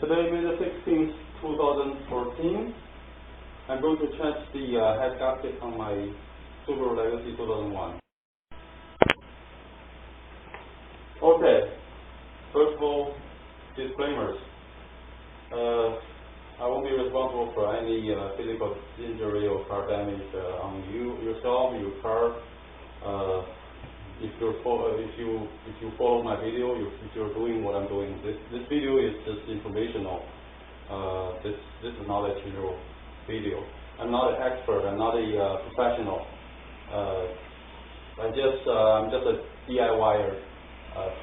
Today, May the 16th, 2014, I'm going to change the head gasket on my Subaru Legacy 2001. Okay, first of all, disclaimers. I won't be responsible for any physical injury or car damage on yourself, your car. If you follow my video, if you're doing what I'm doing, this video is just informational. This is not a tutorial video. I'm not an expert. I'm not a professional. I'm just a DIYer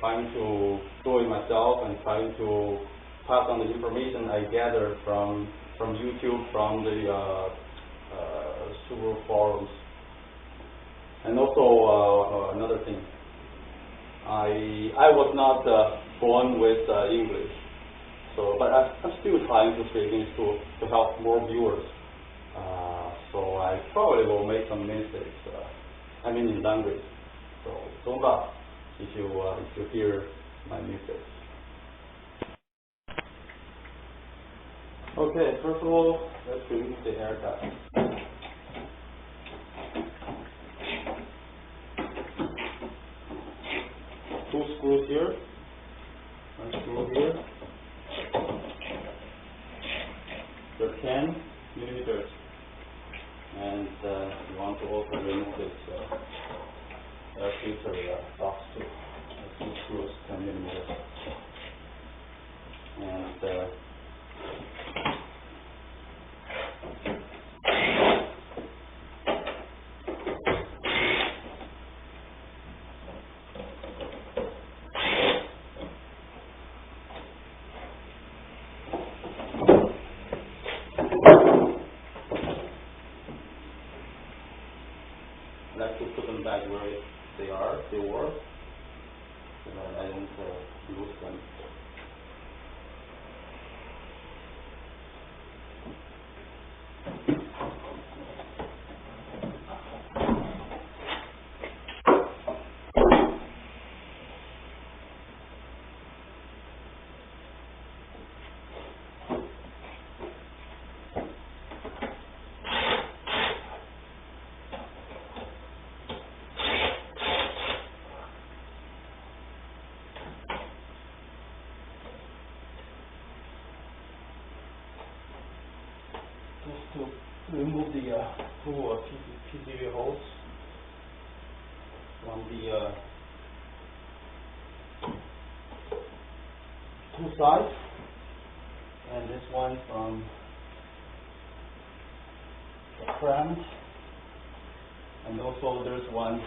trying to do it myself and trying to pass on the information I gathered from YouTube, from the Subaru forums. And also another thing, I was not born with English, but I'm still trying to speak English to help more viewers. So I probably will make some mistakes. In language. So don't laugh if you hear my mistakes. Okay, first of all, let's remove the air tap. Two screws here, one screw here. They're 10 millimeters, and you want to also remove this air filter box too. Two screws, 10 millimeters, and I like to put them back where they were, so that I don't lose them. Just to remove the two PCV holes from the two sides, and this one from the crank, and also there's one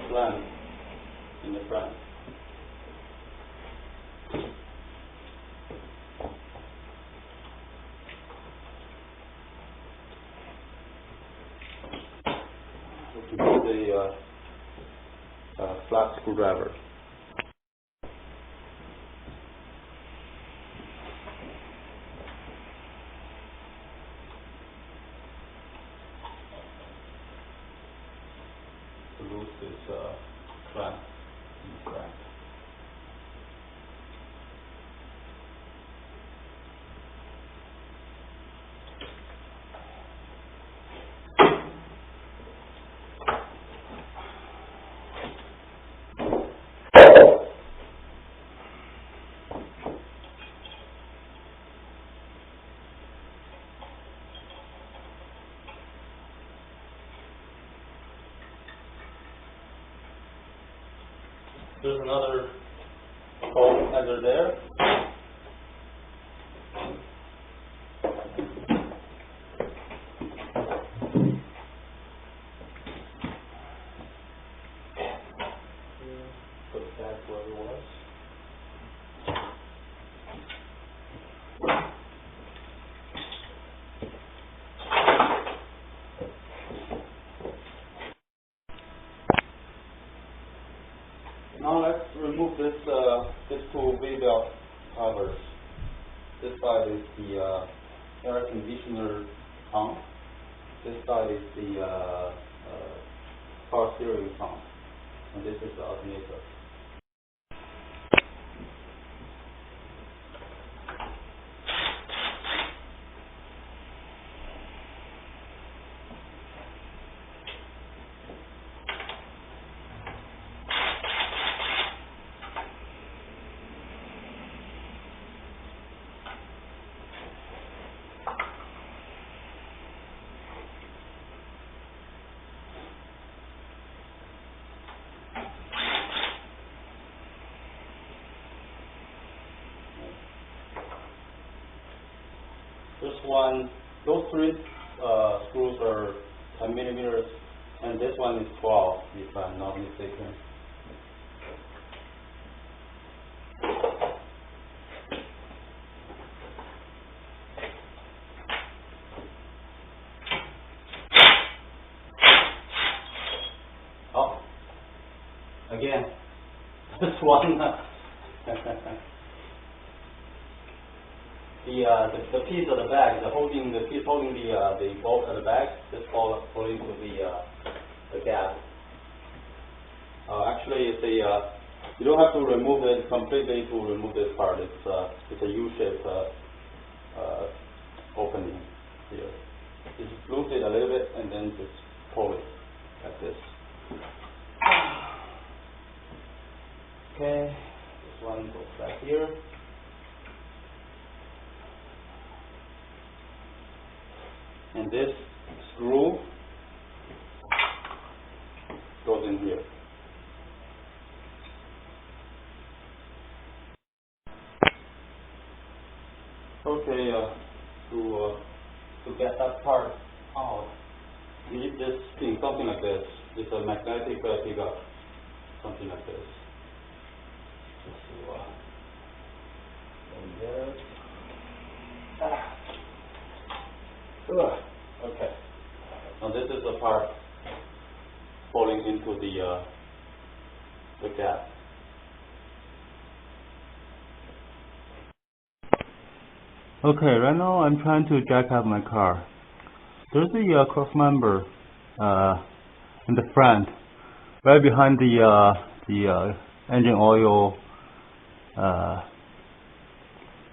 clamp in the crank. A flat screwdriver. To lose this clamp in the crank. There's another hole under there. Put it back where it was. Now let's remove these two V-belt covers. This side is the air conditioner pump. This side is the power steering pump, and this is the alternator. This one, those three screws are 10 millimeters, and this one is 12, if I'm not mistaken. Oh, again, this one. The piece of the bag, the piece holding the bolt of the bag, just fall into the gap. Actually, it's you don't have to remove it completely to remove this part. It's a U-shaped opening here. You just loose it a little bit and then just pull it like this. Okay, this one goes back here. And this screw goes in here. Okay, to get that part out, you need this thing, something like this. It's a magnetic pickup, something like this. Just in there. Okay. Now this is the part falling into the gap. Okay, right now I'm trying to jack up my car. There's a cross member in the front, right behind the engine oil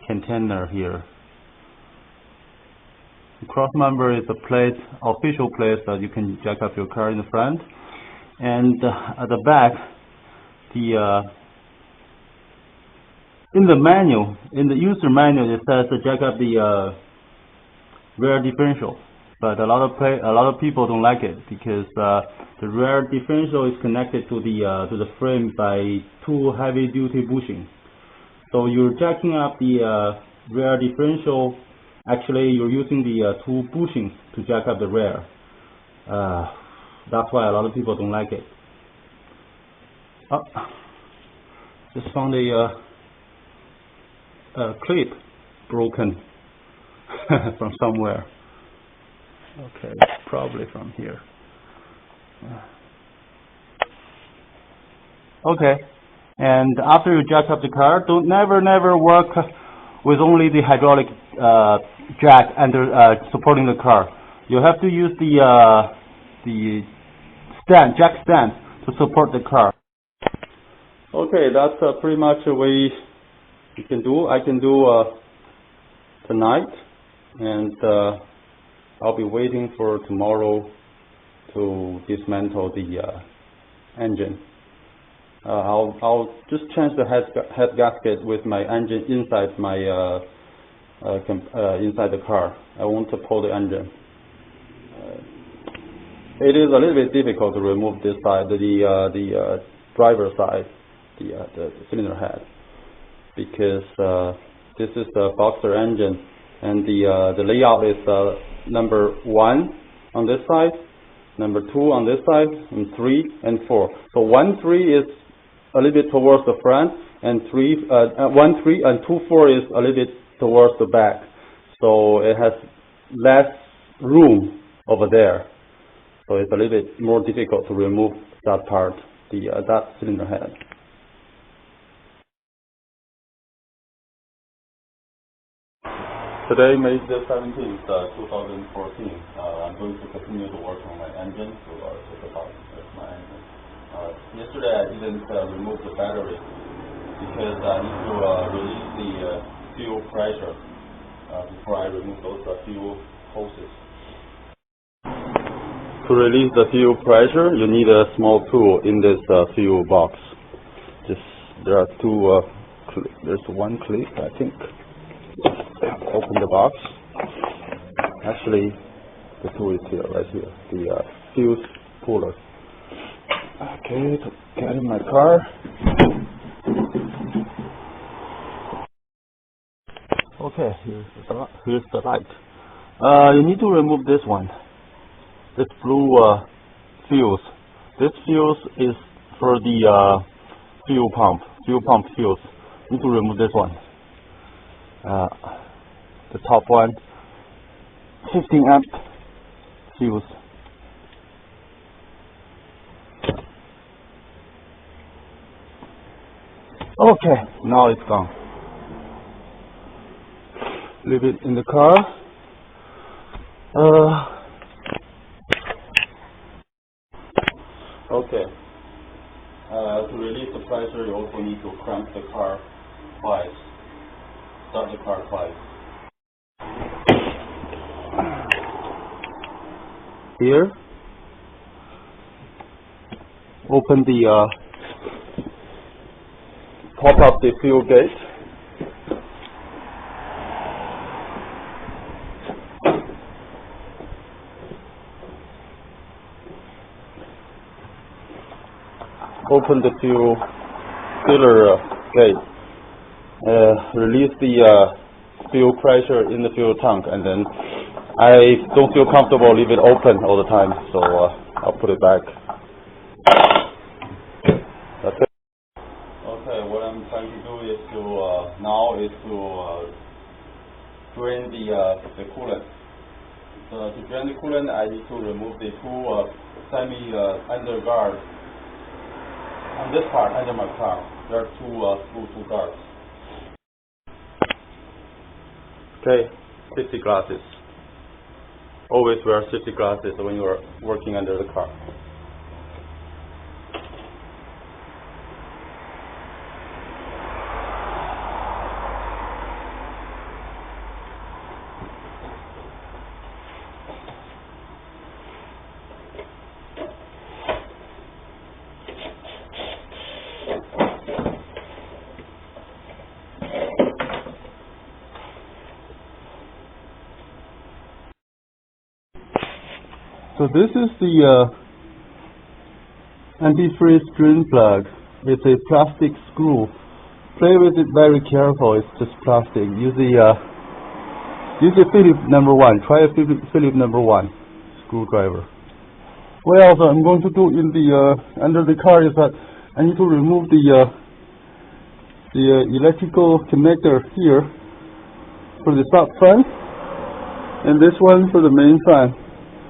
container here. The cross member is a plate, official place that you can jack up your car in the front, and at the back, in the manual, in the user manual, it says to jack up the rear differential, but a lot of people don't like it because the rear differential is connected to the frame by two heavy-duty bushings. So you're jacking up the rear differential. Actually, you're using the two bushings to jack up the rear. That's why a lot of people don't like it. Oh, just found a clip broken from somewhere. Okay, probably from here. Okay, and after you jack up the car, don't never work with only the hydraulic jack under supporting the car. You have to use the stand, jack stand, to support the car. Okay, that's pretty much the way you can do. I can do tonight, and I'll be waiting for tomorrow to dismantle the engine. I'll just change the head gasket with my engine inside my inside the car. I won't pull the engine. It is a little bit difficult to remove this side, the driver side, the cylinder head, because this is the boxer engine, and the layout is number 1 on this side, number 2 on this side, and 3 and 4. So 1, 3 is a little bit towards the front, and 1, 3 and 2, 4 is a little bit towards the back. So it has less room over there. So it's a little bit more difficult to remove that part, that cylinder head. Today, May the 17th, 2014, I'm going to continue to work on my engine, to take apart my engine. Yesterday I didn't remove the battery because I need to release the fuel pressure before I remove those fuel hoses. To release the fuel pressure, you need a small tool in this fuel box. There are two. There's one clip, I think. Open the box. Actually, the tool is here, right here. The fuse puller. Okay, to get in my car. Okay, here's the light. You need to remove this one. This blue fuse. This fuse is for the fuel pump fuse. You need to remove this one. The top one, 15 amp fuse. Okay, now it's gone. Leave it in the car. Okay. To release the pressure, you also need to crank the car twice. Start the car twice. Here, open the pop up the fuel gate. Open the fuel filler gate. Release the fuel pressure in the fuel tank, and then I don't feel comfortable leave it open all the time, so I'll put it back. That's it. Okay, what I'm trying to do is to drain the coolant. So to drain the coolant, I need to remove the two semi under guards. On this part, under my car, there are two guards. Okay, safety glasses. Always wear safety glasses when you are working under the car. So this is the antifreeze drain plug. It's a plastic screw. Play with it very careful. It's just plastic. Use a Phillips number 1. Try a Phillips number 1 screwdriver. What else I'm going to do in the under the car is that I need to remove the electrical connector here for the sub fan, and this one for the main fan.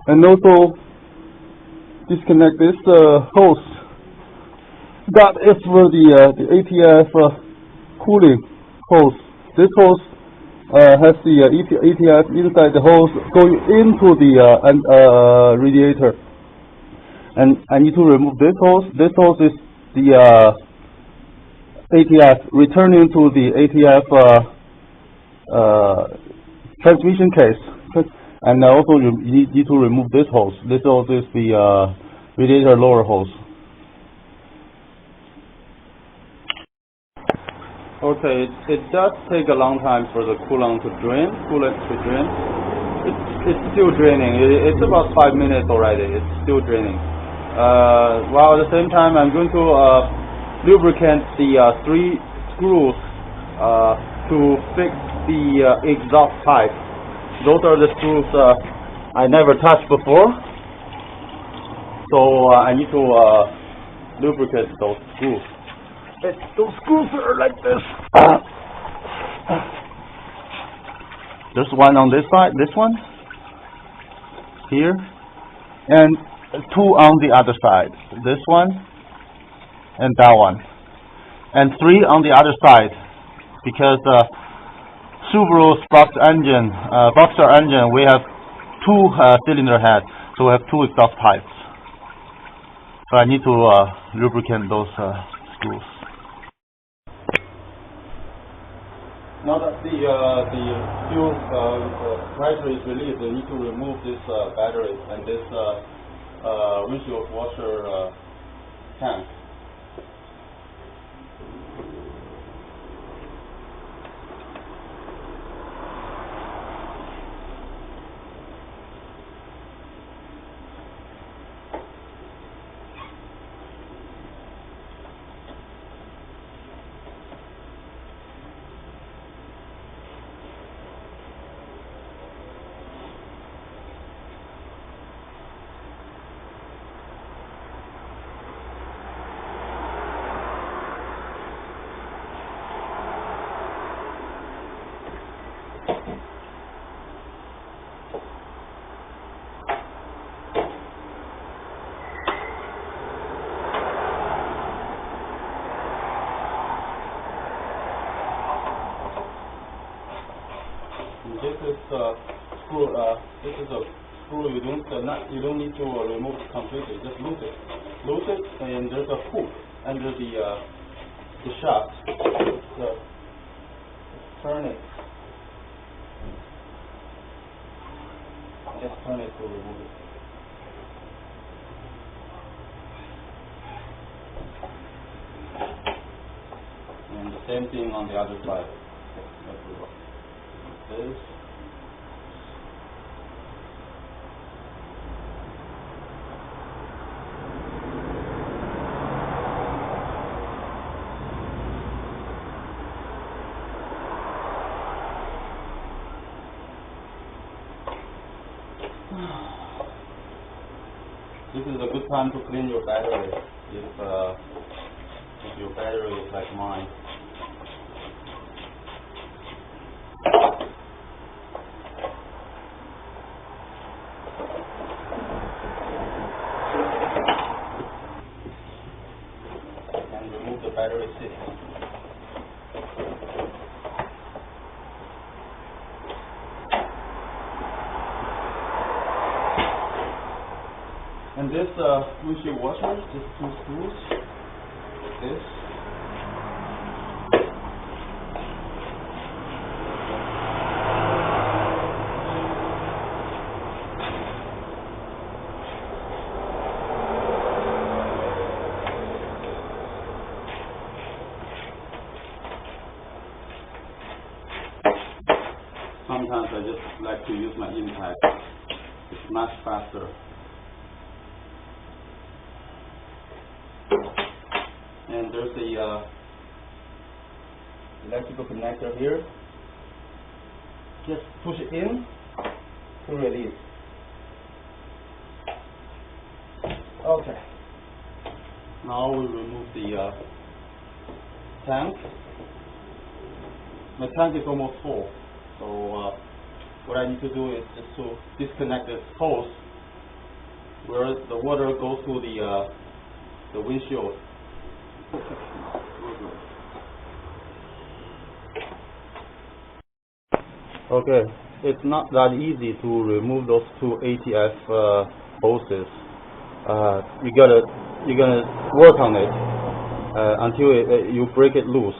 And also disconnect this hose. That is for the ATF cooling hose. This hose has the ATF inside the hose going into the radiator. And I need to remove this hose. This hose is the ATF returning to the ATF transmission case. And also you need to remove this hose. This hose is the radiator lower hose. Okay, it does take a long time for the coolant to drain. It's still draining. It's about 5 minutes already. It's still draining. While at the same time, I'm going to lubricate the 3 screws to fix the exhaust pipe. Those are the screws I never touched before, so I need to lubricate those screws. Those screws are like this. There's one on this side, this one, here, and 2 on the other side. This one and that one, and 3 on the other side, because Subaru's boxer engine, we have 2 cylinder heads, so we have 2 exhaust pipes. So I need to lubricate those screws. Now that the fuel pressure is released, you need to remove this battery and this windshield washer tank. this is screw. This is a screw. You don't need to remove it completely. Just loose it, and there's a hook under the shaft. So turn it. Just turn it to remove it. And the same thing on the other side. This. This is a good time to clean your battery if your battery is like mine. And remove the battery system. And this windshield washer, just 2 screws, this. Sometimes I just like to use my impact. It's much faster. And there's the electrical connector here. Just push it in to release. Okay. Now we remove the tank. My tank is almost full, so what I need to do is just to disconnect this hose where the water goes to the windshield. Okay, it's not that easy to remove those 2 ATF hoses. You're gonna work on it until you break it loose.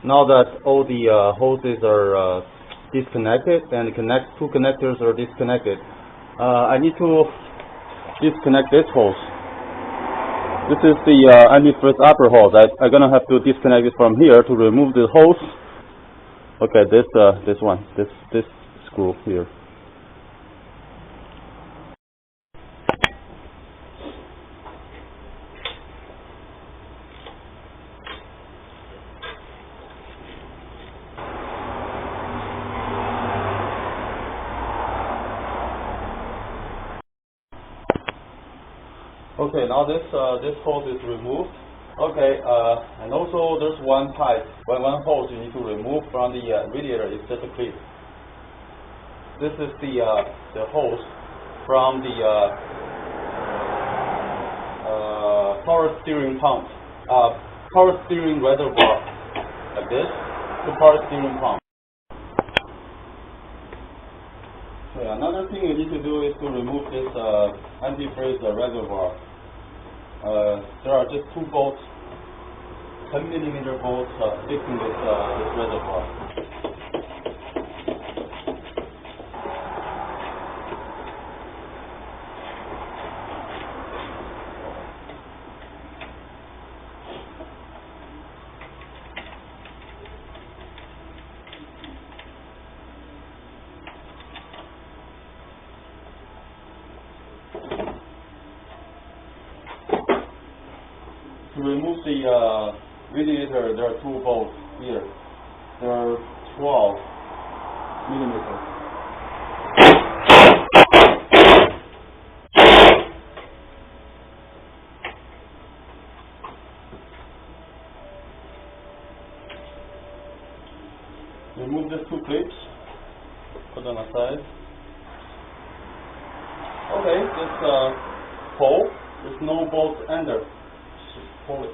Now that all the hoses are disconnected and 2 connectors are disconnected, I need to disconnect this hose. This is the antifreeze upper hose. I'm gonna have to disconnect it from here to remove the hose. Okay, this one, this screw here. Okay, now this hose is removed. Okay, and also there's one pipe, one hose you need to remove from the radiator. It's just a clip. This is the hose from the power steering pump, power steering reservoir, like this, to power steering pump. Okay, another thing you need to do is to remove this antifreeze reservoir. There are just 2 bolts, 10mm bolts fixing this reservoir. To remove the radiator, there are 2 bolts here. There are 12mm. Remove these 2 clips, put them aside. Okay, this hole, there's no bolts under. Just pull it.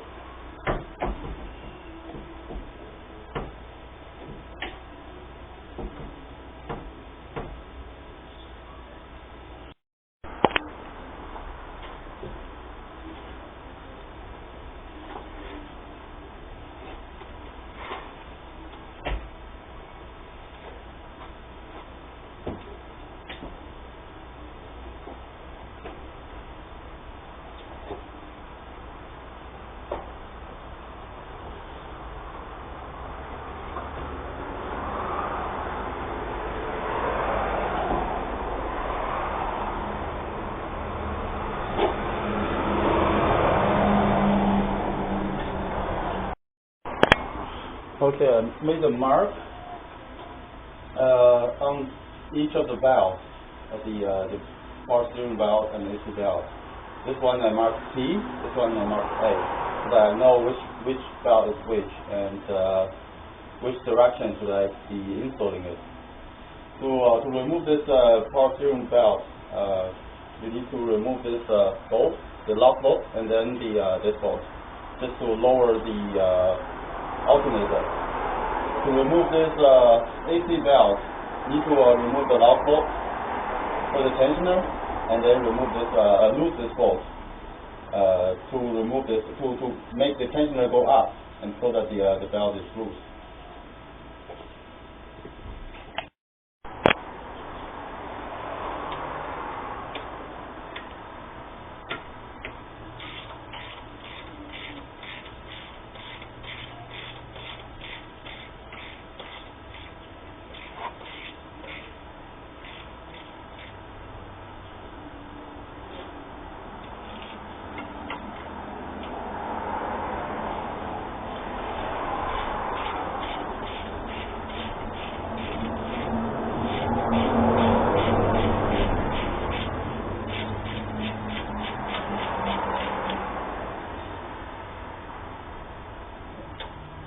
Okay, I made a mark on each of the valves, the power steering valve and AC valve. This one I marked P, this one I marked A, so that I know which valve is which and which direction should I be installing it. To remove this power steering valve, you need to remove this bolt, the lock bolt, and then this bolt, just to lower the alternator. To remove this AC valve, you need to remove the lock bolt for the tensioner, and then remove this, loose this bolt to remove this, to make the tensioner go up, and so that the valve is loose.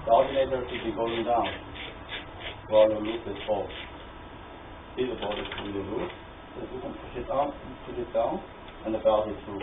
The alternator should be going down while you loose this bolt. See, the bolt is really loose, so you can push it up, push it down, and the valve is loose.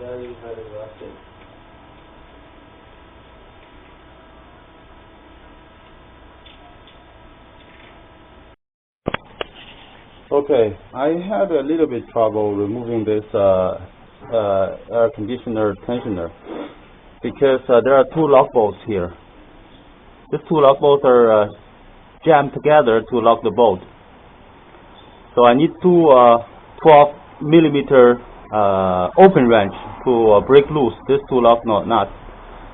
Very, very rusty. Okay, I had a little bit trouble removing this air conditioner tensioner because there are two lock bolts here. These two lock bolts are jammed together to lock the bolt. So I need two 12mm open wrench to break loose these two lock nuts,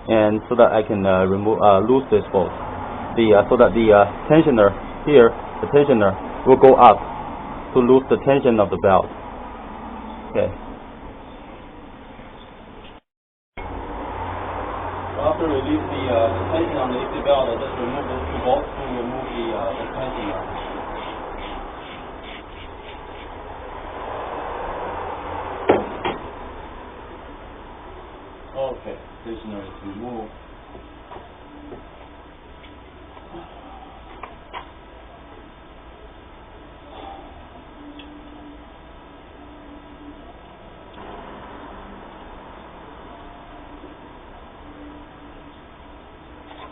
and so that I can remove loose this bolt. So that the tensioner here, the tensioner will go up to lose the tension of the valve. Okay. So after release the tension on the AC valve, just remove those two bolts to remove the tensioner. Okay, tensioner is removed.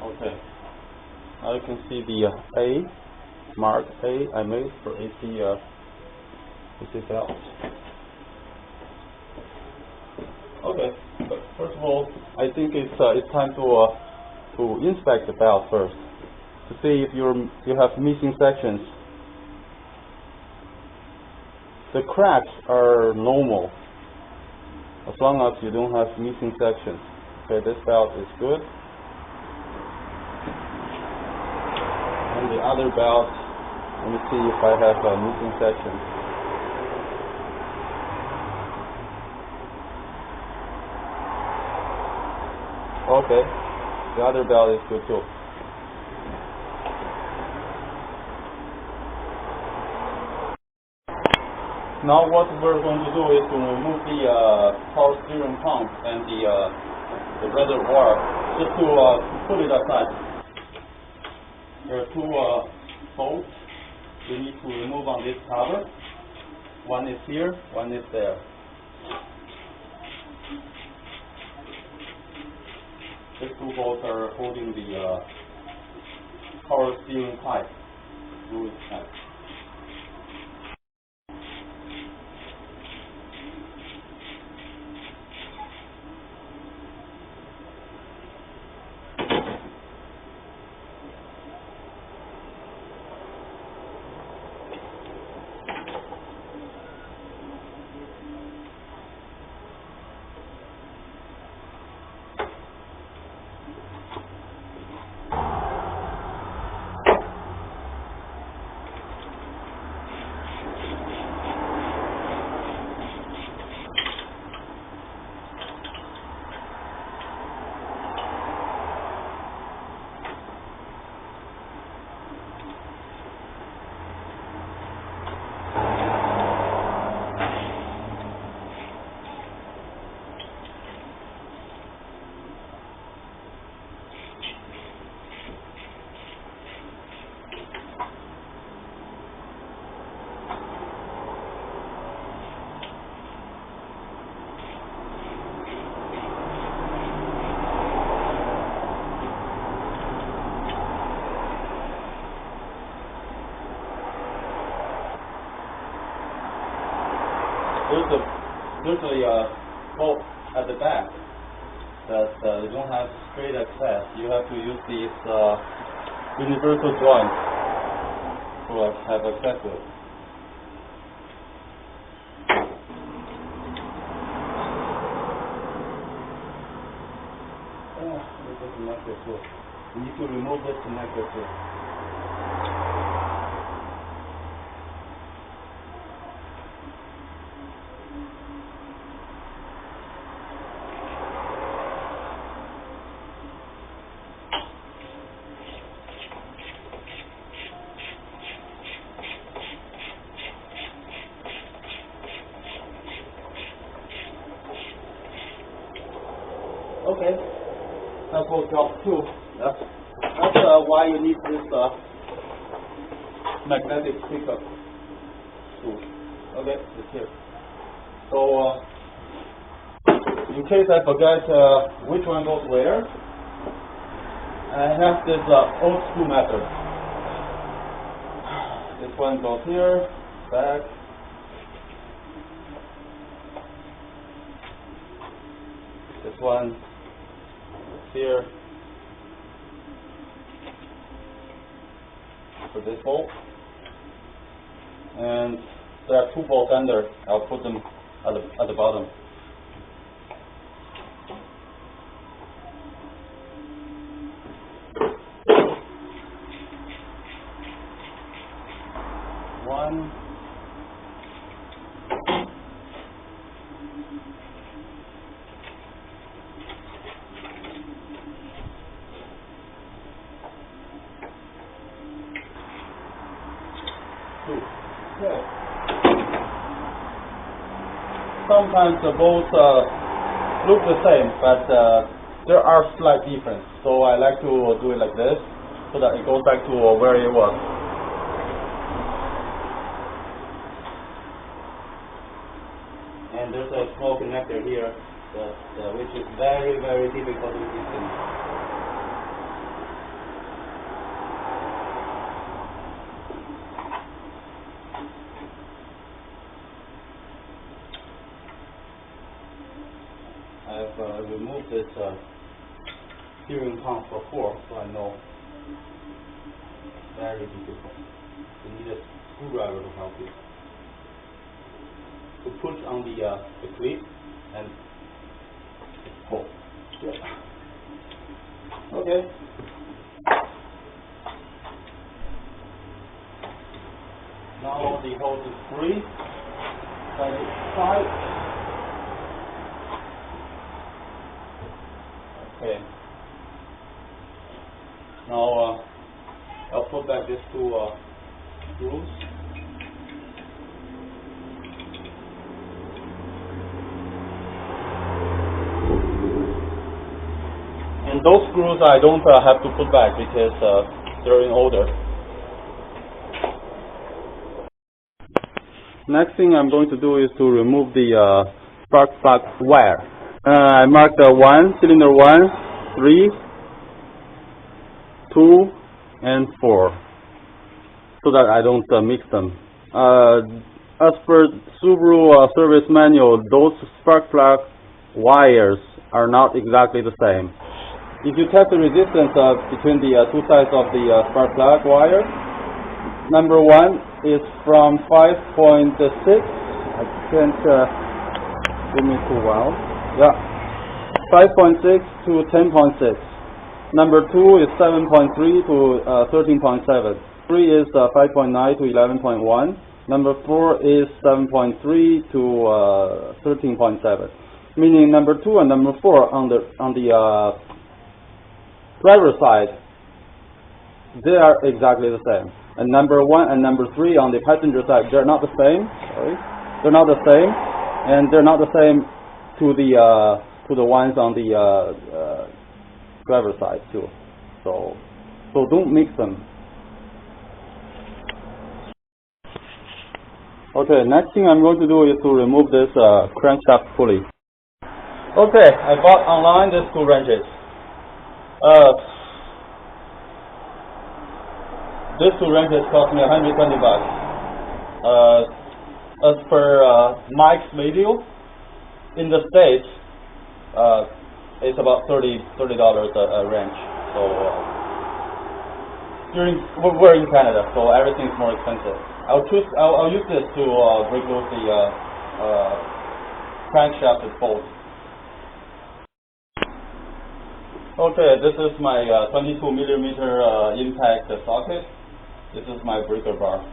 Okay, now you can see the mark A I made for AC valves. Okay, but first of all, I think it's time to inspect the valve first to see if you have missing sections. The cracks are normal as long as you don't have missing sections. Okay, this valve is good. And the other valves, let me see if I have a missing section. Okay, the other valve is good too. Now what we're going to do is to remove the power steering pump and the reservoir, just to put it aside. There are two bolts we need to remove on this cover. One is here, one is there. two bolts are holding the power steering pipe through its head. There's a bolt at the back that you don't have straight access. You have to use these universal joints to have access to it. There's a connector too. You need to remove this connector too. Okay, that will drop too. That's why you need this magnetic pickup tool. Okay, it's here. So in case I forget which one goes where, I have this old school method. This one goes here, back. This one here for this bolt, and there are two bolts under. I'll put them at the bottom. One. Okay. Sometimes the bolts look the same, but there are slight differences. So I like to do it like this, so that it goes back to where it was. And there's a small connector here, which is very, very difficult to loosen. I've removed this steering pump before, so I know very difficult. You need a screwdriver to help you. To push on the clip and pull. Yeah. Okay. Now the hose is free. Side to side. Okay. Now I'll put back these two screws. And those screws I don't have to put back because they're in order. Next thing I'm going to do is to remove the spark plug wire. I marked 1, cylinder 1, 3, 2 and 4, so that I don't mix them. As per Subaru service manual, those spark plug wires are not exactly the same. If you test the resistance between the two sides of the spark plug wire, number 1 is from 5.6. I can't give me too well. Yeah, 5.6 to 10.6. Number 2 is 7.3 to 13.7. 3 is 5.9 to 11.1. Number 4 is 7.3 to 13.7. Meaning number 2 and number 4 on the driver side, they are exactly the same. And number 1 and number 3 on the passenger side, they're not the same. Sorry, they're not the same, and they're not the same to the ones on the driver side too. So don't mix them. Okay, next thing I'm going to do is to remove this crankshaft pulley. Okay, I bought online these two wrenches. These two wrenches cost me $120. As per Mike's video, in the States, it's about $30 a wrench. So we're in Canada, so everything's more expensive. I'll use this to break loose the crankshaft bolt. Okay, this is my 22 millimeter impact socket. This is my breaker bar.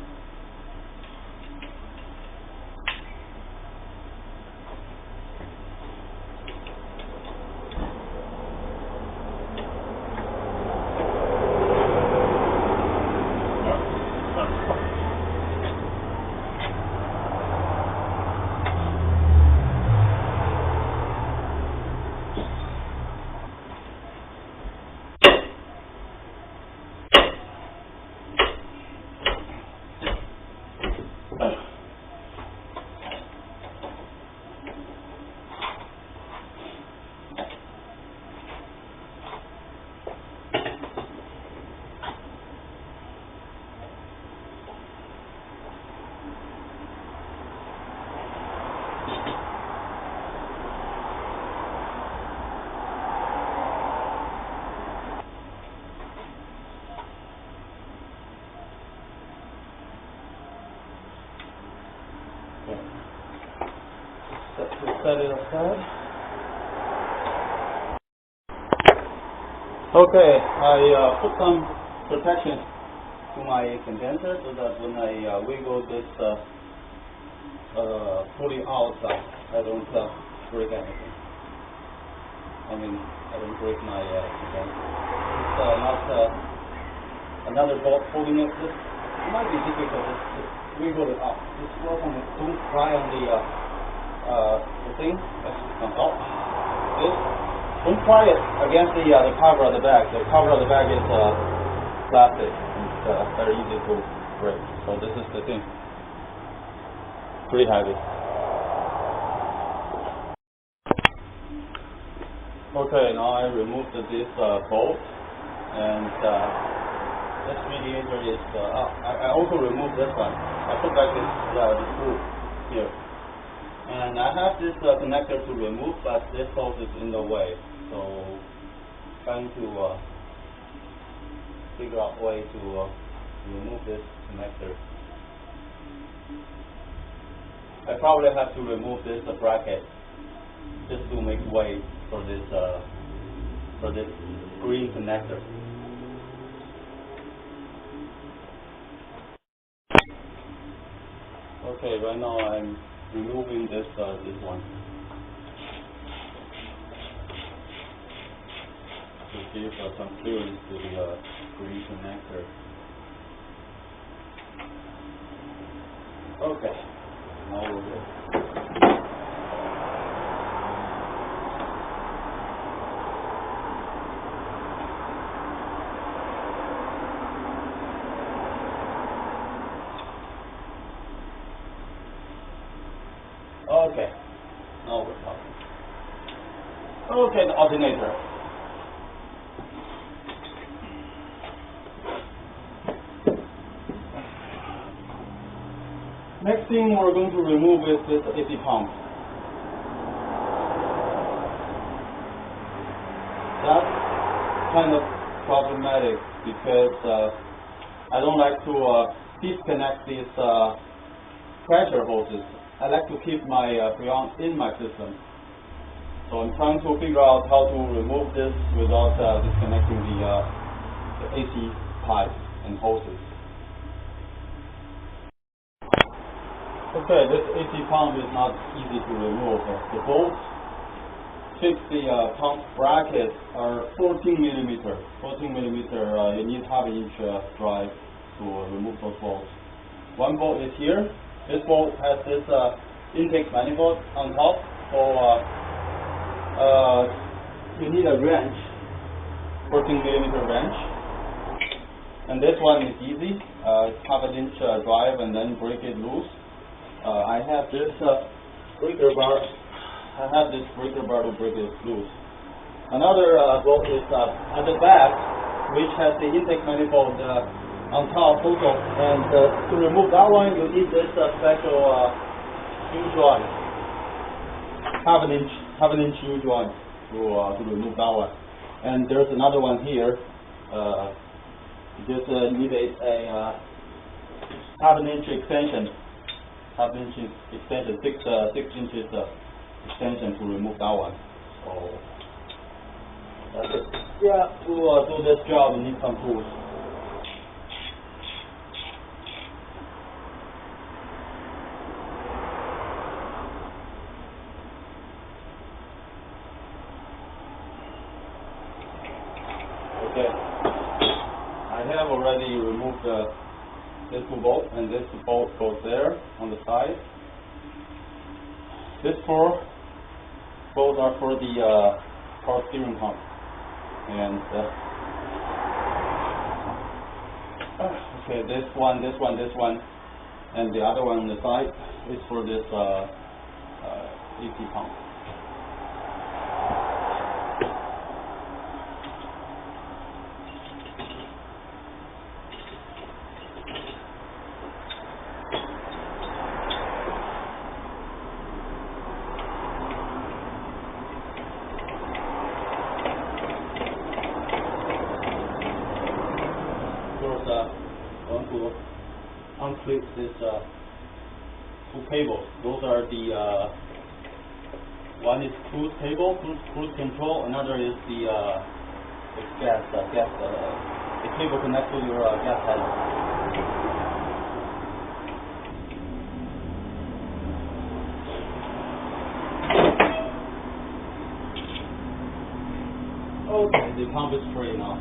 Set it aside. Okay, I put some protection to my condenser so that when I wiggle this pulley out, I don't break anything. I mean, I don't break my condenser. It's not another bolt holding it. This might be difficult. Just wiggle it out. Just work on it. Don't try on the thing that comes out. Don't try it against the cover of the bag. The cover of the bag is plastic. It's very easy to break. So this is the thing. Pretty heavy. Okay, now I removed this bolt, and this radiator is. I also removed this one. I put back this the screw here. And I have this connector to remove, but this bolt is in the way. So trying to figure out a way to remove this connector. I probably have to remove this bracket just to make way for this green connector. Okay, right now I'm removing this one to give some clearance to the green connector. Okay, now we're good. Okay, now we're talking. Okay, the alternator. Next thing we're going to remove is this AC pump. That's kind of problematic because I don't like to disconnect these pressure hoses. I like to keep my freon in my system. So I'm trying to figure out how to remove this without disconnecting the AC pipes and hoses. Okay, this AC pump is not easy to remove. The bolts fix the pump brackets are 14 millimeter. 14 millimeter, you need half inch drive to remove those bolts. One bolt is here. This bolt has this intake manifold on top. So you need a wrench, 14 millimeter wrench. And this one is easy. It's half an inch drive and then break it loose. I have this breaker bar. I have this breaker bar to break it loose. Another bolt is at the back, which has the intake manifold on top also. And to remove that one, you need this special U-joint, half an inch U-joint to remove that one. And there's another one here. You just need a half an inch extension. Half inch extension, 6 inches extension to remove that one. So that's it. Yeah, to do this job, you need some tools. Okay, I have already removed this bolt, and this bolt goes there on the side. These 4 bolts are for the power steering pump, and okay, this one, and the other one on the side is for this AC pump. Going to unclip this 2 cables. Those are the one is cruise cable, cruise control. Another is the the cable connected to your gas pedal. Okay, the pump is free now.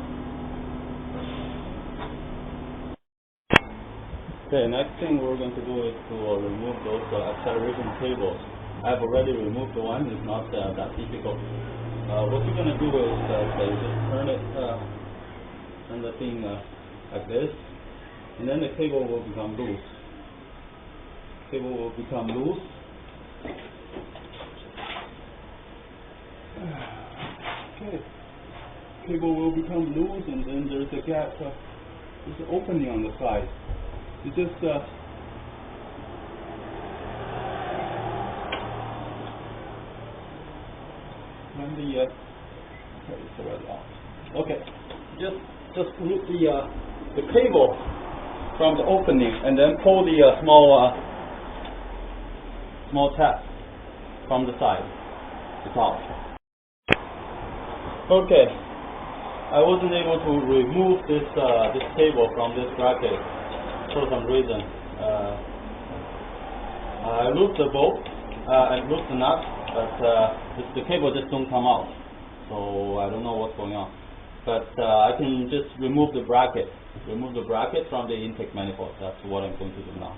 Okay, next thing we're going to do is to remove those acceleration cables. I've already removed the one. It's not that difficult. What you're going to do is you just turn the thing like this, and then the cable will become loose. Cable will become loose. Okay, cable will become loose, and then there's a gap. There's an opening on the side. You just run the okay, it's already off. Okay, just remove the cable from the opening, and then pull the small tab from the side. It's off. Okay, I wasn't able to remove this cable from this bracket for some reason. I loosed the bolt, I loosed the nut, but the cable just don't come out. So I don't know what's going on. But I can just remove the bracket from the intake manifold. That's what I'm going to do now.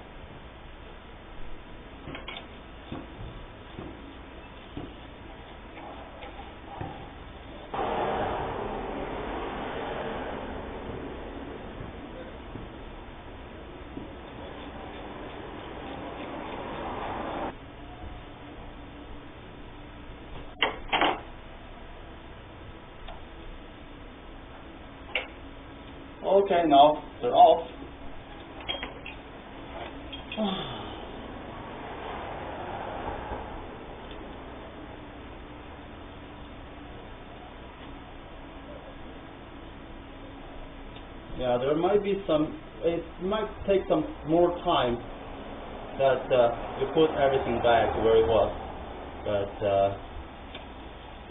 Okay, now they're off. Yeah, there might be some. It might take some more time that you put everything back where it was, but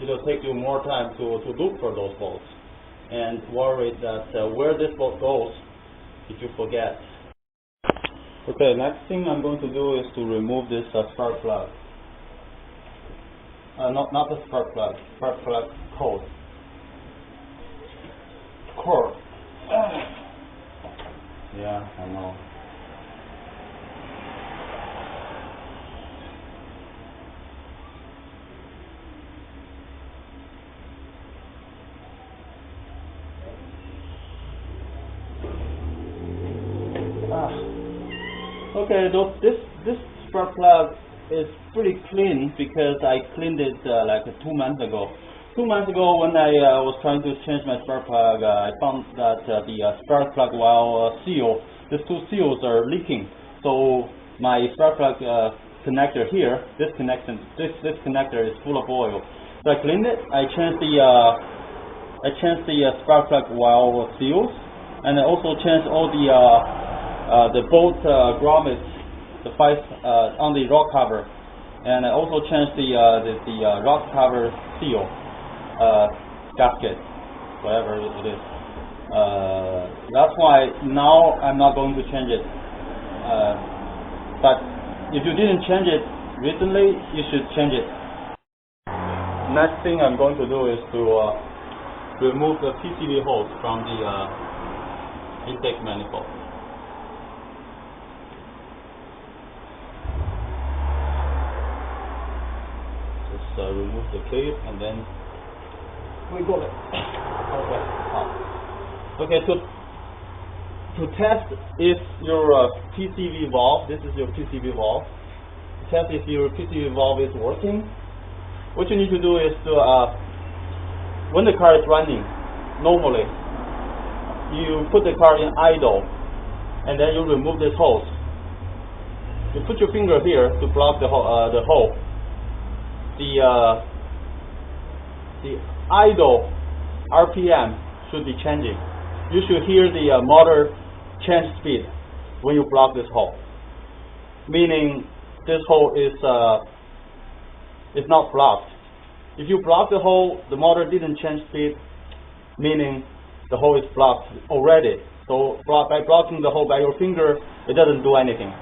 it'll take you more time to look for those bolts and worry that where this bolt goes if you forget. Okay, next thing I'm going to do is to remove this spark plug. Not the spark plug cord. Yeah, I know. Okay, this spark plug is pretty clean because I cleaned it like 2 months ago. 2 months ago, when I was trying to change my spark plug, I found that the spark plug seal, these two seals are leaking. So my spark plug connector here, this connector is full of oil. So I cleaned it. I changed the spark plug valve seals, and I also changed all the bolt grommets, the five on the rock cover, and I also changed the rock cover seal, gasket, whatever it is. That's why now I'm not going to change it. But if you didn't change it recently, you should change it. Next thing I'm going to do is to remove the PCV hose from the intake manifold. Just remove the clip and then wiggle it. Okay, to test if your PCV valve, this is your PCV valve, to test if your PCV valve is working, what you need to do is to, when the car is running, normally, you put the car in idle, and then you remove this hose. You put your finger here to block the hole. The idle RPM should be changing. You should hear the motor change speed when you block this hole, meaning this hole is not blocked. If you block the hole, the motor didn't change speed, meaning the hole is blocked already. So by blocking the hole by your finger, it doesn't do anything.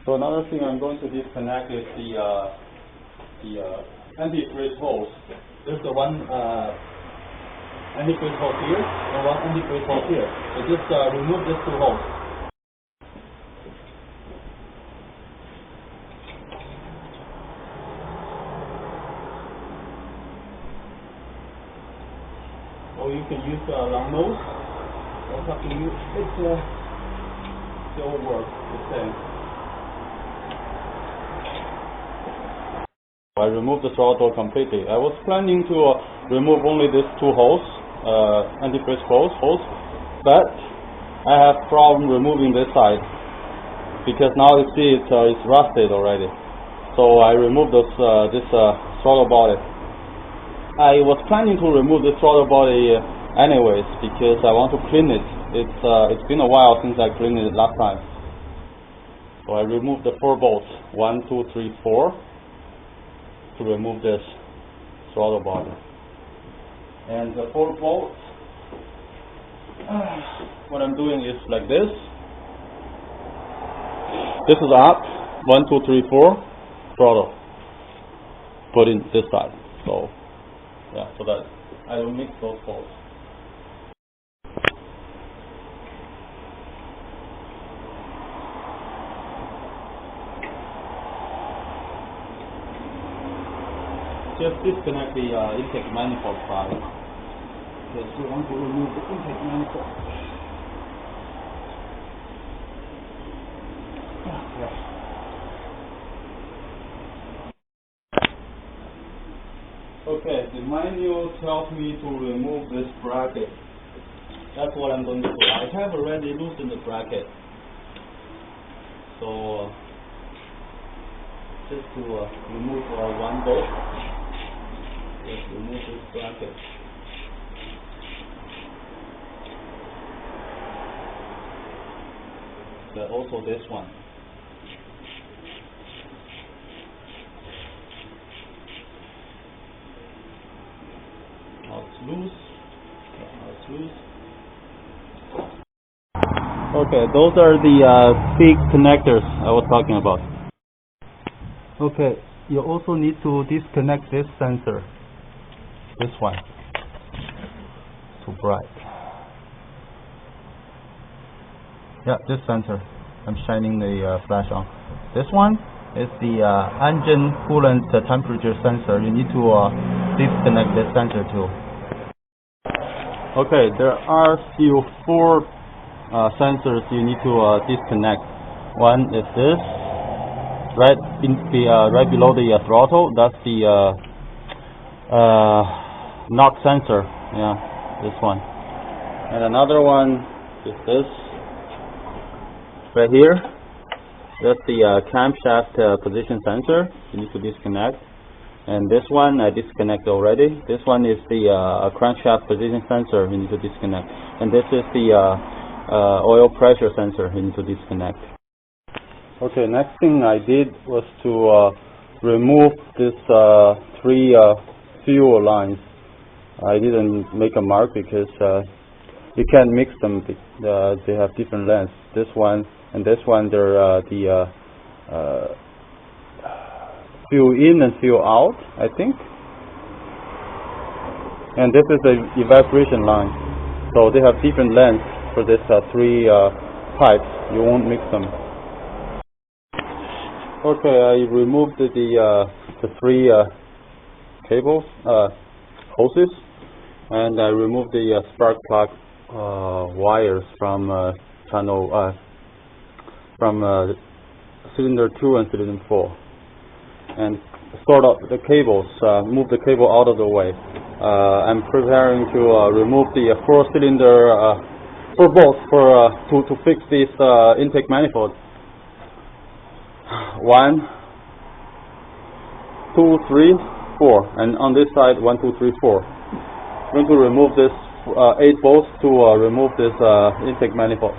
So another thing I'm going to disconnect is the anti-freeze hose. There's the one anti-freeze hose here and one anti-freeze hose here. So just remove these two holes. Or you can use long nose. It's up to you. It still works the same. I removed the throttle door completely. I was planning to remove only these two holes, anti-freeze holes, but I have problem removing this side because now you see it's rusted already. So I removed this throttle body. I was planning to remove the throttle body anyways because I want to clean it. It's been a while since I cleaned it last time. So I removed the 4 bolts, 1, 2, 3, 4, to remove this throttle body. And the 4 bolts, what I'm doing is like this. This is up, 1, 2, 3, 4, throttle. Put in this side. So yeah, so that I will mix those bolts. Just disconnect the intake manifold side. Because we want to remove the intake manifold. Okay, the manual tells me to remove this bracket. That's what I'm going to do. I have already loosened the bracket. So just to remove one bolt. Just remove this bracket. also this one. Now it's loose. Now it's loose. Okay, those are the big connectors I was talking about. Okay, you also need to disconnect this sensor. This one. Too bright. Yeah, this sensor. I'm shining the flash on. This one is the engine coolant temperature sensor. You need to disconnect this sensor too. Okay, there are still 4 sensors you need to disconnect. One is this, right below the throttle. That's the knock sensor. Yeah, this one. And another one is this, right here. That's the crankshaft position sensor. You need to disconnect. And this one I disconnected already. This one is the crankshaft position sensor. You need to disconnect. And this is the oil pressure sensor. You need to disconnect. Okay, next thing I did was to remove this 3 fuel lines. I didn't make a mark because you can't mix them. They have different lengths. This one and this one, they're the fuel in and fuel out, I think. And this is the evaporation line. So they have different lengths for this 3 pipes. You won't mix them. Okay, I removed the 3 cables, hoses, and I removed the spark plug wires from channel from cylinder 2 and cylinder 4, and sort out the cables. Move the cable out of the way. I'm preparing to remove the 4-cylinder 4 bolts for to fix this intake manifold. 1, 2, 3, 4, and on this side 1, 2, 3, 4. I'm going to remove this 8 bolts to remove this intake manifold.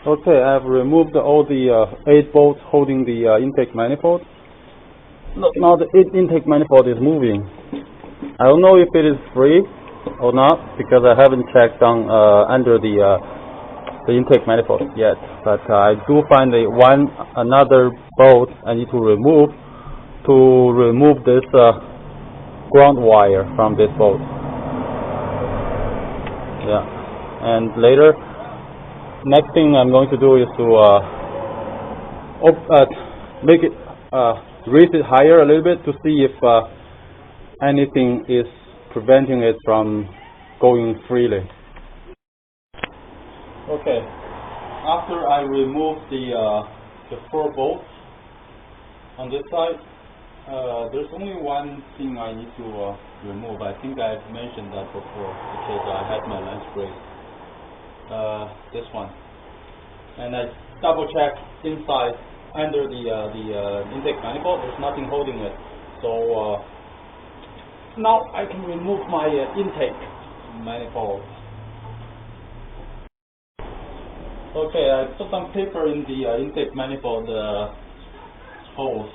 Okay, I've removed all the 8 bolts holding the intake manifold. Look, now the intake manifold is moving. I don't know if it is free or not because I haven't checked down under the intake manifold yet. But I do find another bolt I need to remove this ground wire from this bolt. Yeah, and later. Next thing I'm going to do is to make it raise it higher a little bit to see if anything is preventing it from going freely. Okay, after I remove the 4 bolts on this side, there's only one thing I need to remove. I think I've mentioned that before because I had my lunch break. This one, and I double check inside under the intake manifold. There's nothing holding it, so now I can remove my intake manifold. Okay, I put some paper in the intake manifold holes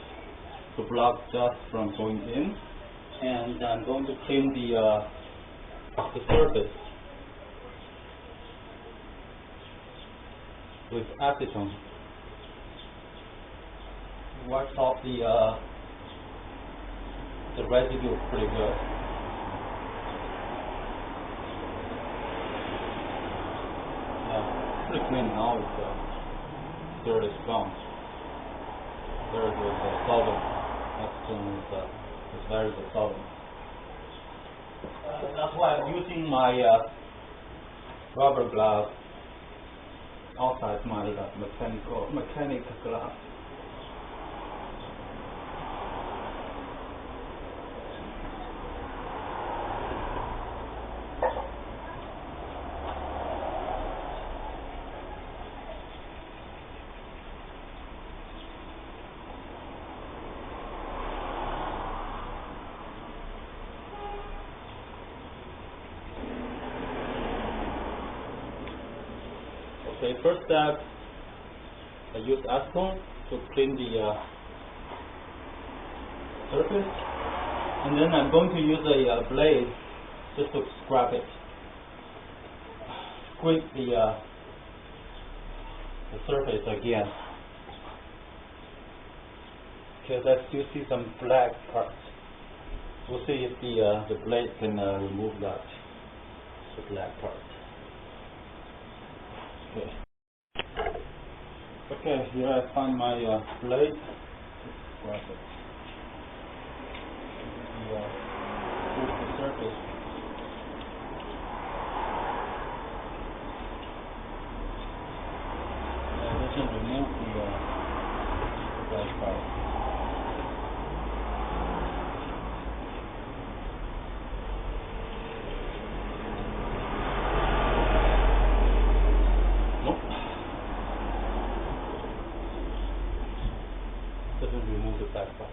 to block dust from going in, and I'm going to clean the surface with acetone. Wipes off the residue pretty good. Yeah, pretty clean now. Dirt is gone. There is a solvent. Acetone is very good solvent. That's why I'm using my rubber glove outside my mechanic glove. Okay, first step, I use acetone to clean the surface, and then I'm going to use a blade just to scrap it, scrape the surface again, because I still see some black parts. We'll see if the blade can remove that, the black part. Okay. Okay, here I find my blade. Grab it. Move the surface. It doesn't remove the black part. Doesn't remove the back part.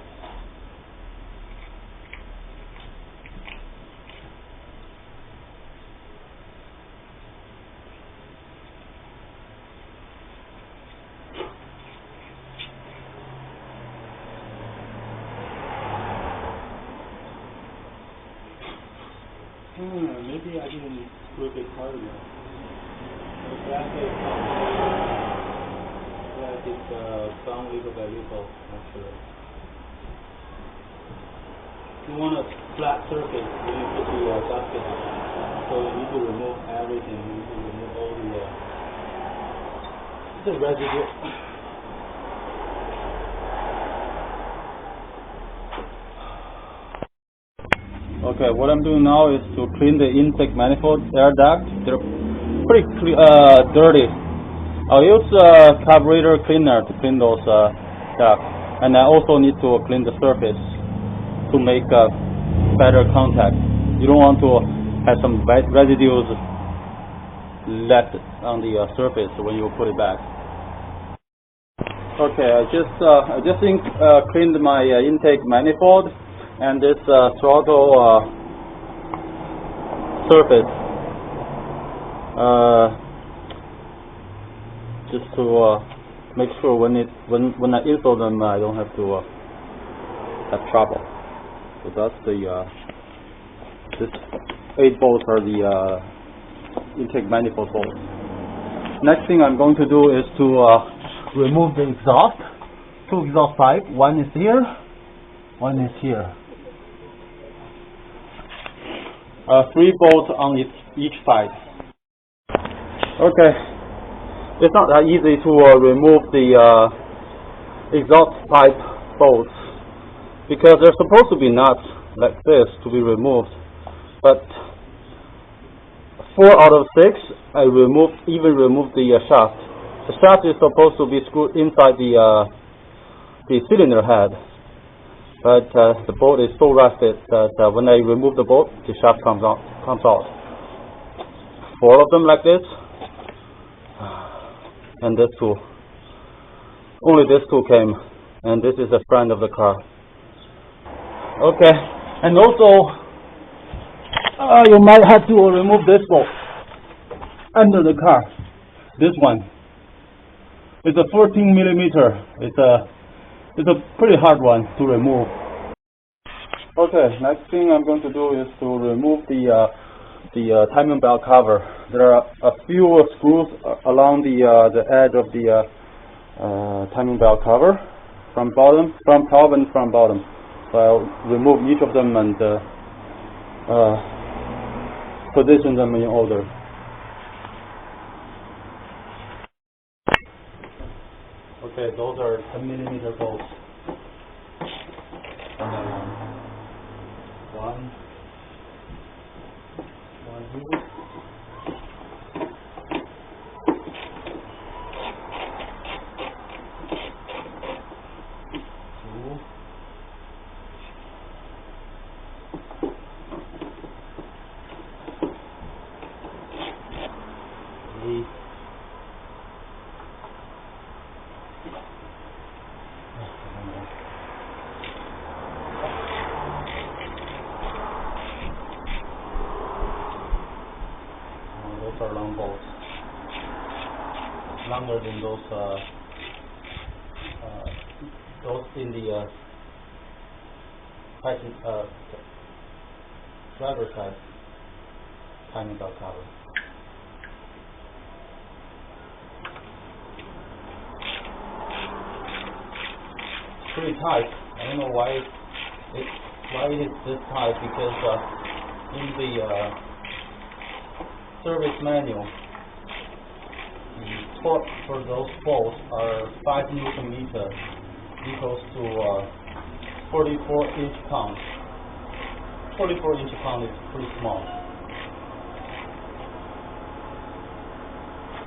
Maybe I didn't screw it hard enough. The gasket down little by little, actually. You want a flat surface when you put the gasket on. So you need to remove everything. You need to remove all the residue. Okay, what I'm doing now is to clean the intake manifold air duct. They're pretty dirty. I'll use carburetor cleaner to clean those ducts, and I also need to clean the surface to make better contact. You don't want to have some bad residues left on the surface when you put it back. Okay, I just cleaned my intake manifold and this throttle surface, just to make sure when I install them, I don't have to have trouble. So that's the this 8 bolts are the intake manifold bolts. Next thing I'm going to do is to remove the exhaust. 2 exhaust pipes. One is here. One is here. 3 bolts on each side. Okay, it's not that easy to remove the exhaust pipe bolts because they're supposed to be nuts like this to be removed, but 4 out of 6 I even removed the shaft. The shaft is supposed to be screwed inside the cylinder head. But the bolt is so rusted that when I remove the bolt, the shaft comes out. 4 of them like this, and this 2. Only this 2 came, and this is a friend of the car. Okay, and also you might have to remove this bolt under the car. This one. It's a 14 millimeter. It's a pretty hard one to remove. Okay, next thing I'm going to do is to remove the timing belt cover. There are a few screws along the edge of the timing belt cover, from top and from bottom. So I'll remove each of them and position them in order. Okay, those are 10 millimeter bolts. One here. 2, 3. Those are long bolts. longer than those in the driver side timing belt cover. Pretty tight. I don't know why it is this tight, because in the service manual, the torque for those bolts are 5 Newton meters, equals to 44 inch-pounds. 44 inch-pound is pretty small.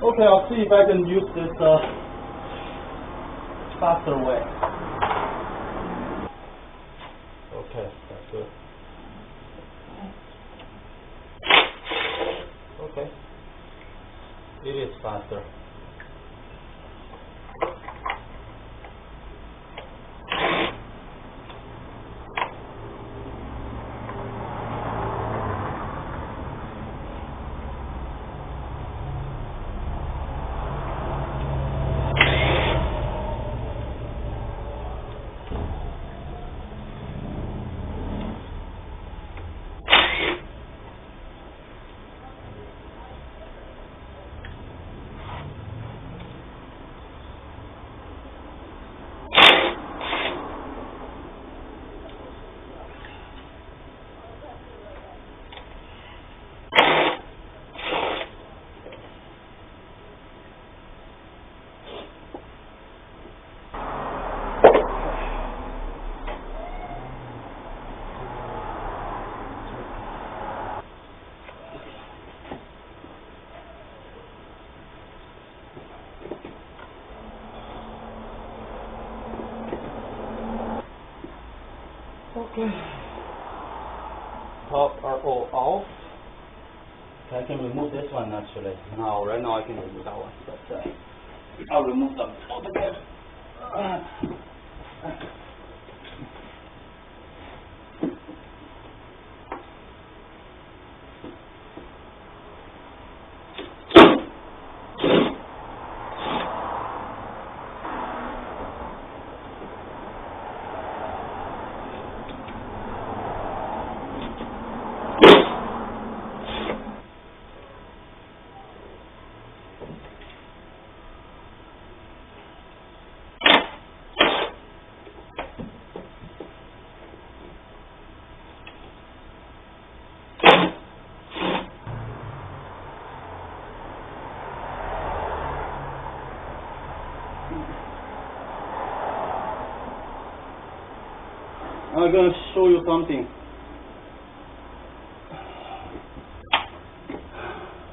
Okay, I'll see if I can use this faster way. Okay, that's good. Okay, it is faster. Okay, top are all off. I can remove this one actually. Right now I can remove that one, but I'll remove them altogether. I'm going to show you something.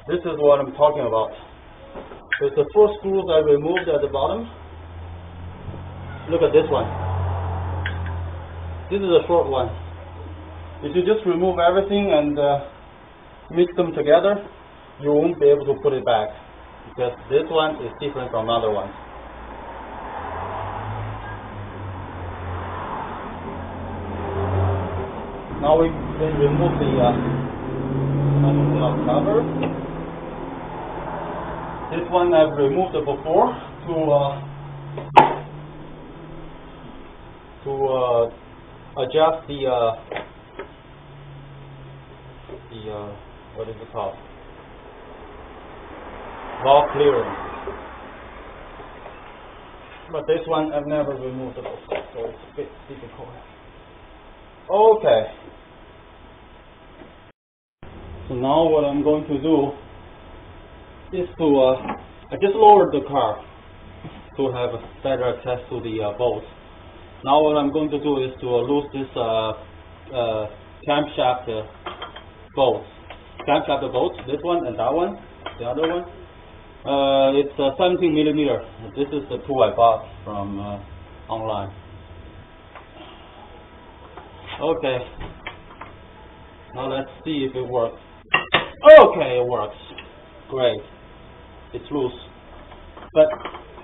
This is what I'm talking about. With the 4 screws I removed at the bottom. Look at this one. This is a short one. If you just remove everything and mix them together, you won't be able to put it back, because this one is different from other ones. Now we can remove the cover. This one I've removed it before to adjust the what is it called? Valve clearance. But this one I've never removed it before, so it's a bit difficult. Okay. So now what I'm going to do is to I just lowered the car to have better access to the bolts. Now what I'm going to do is to loose this camshaft bolts. Camshaft bolts, this one and that one, the other one. It's 17 millimeter. This is the tool I bought from online. Okay. Now let's see if it works. Okay, it works. Great. It's loose. But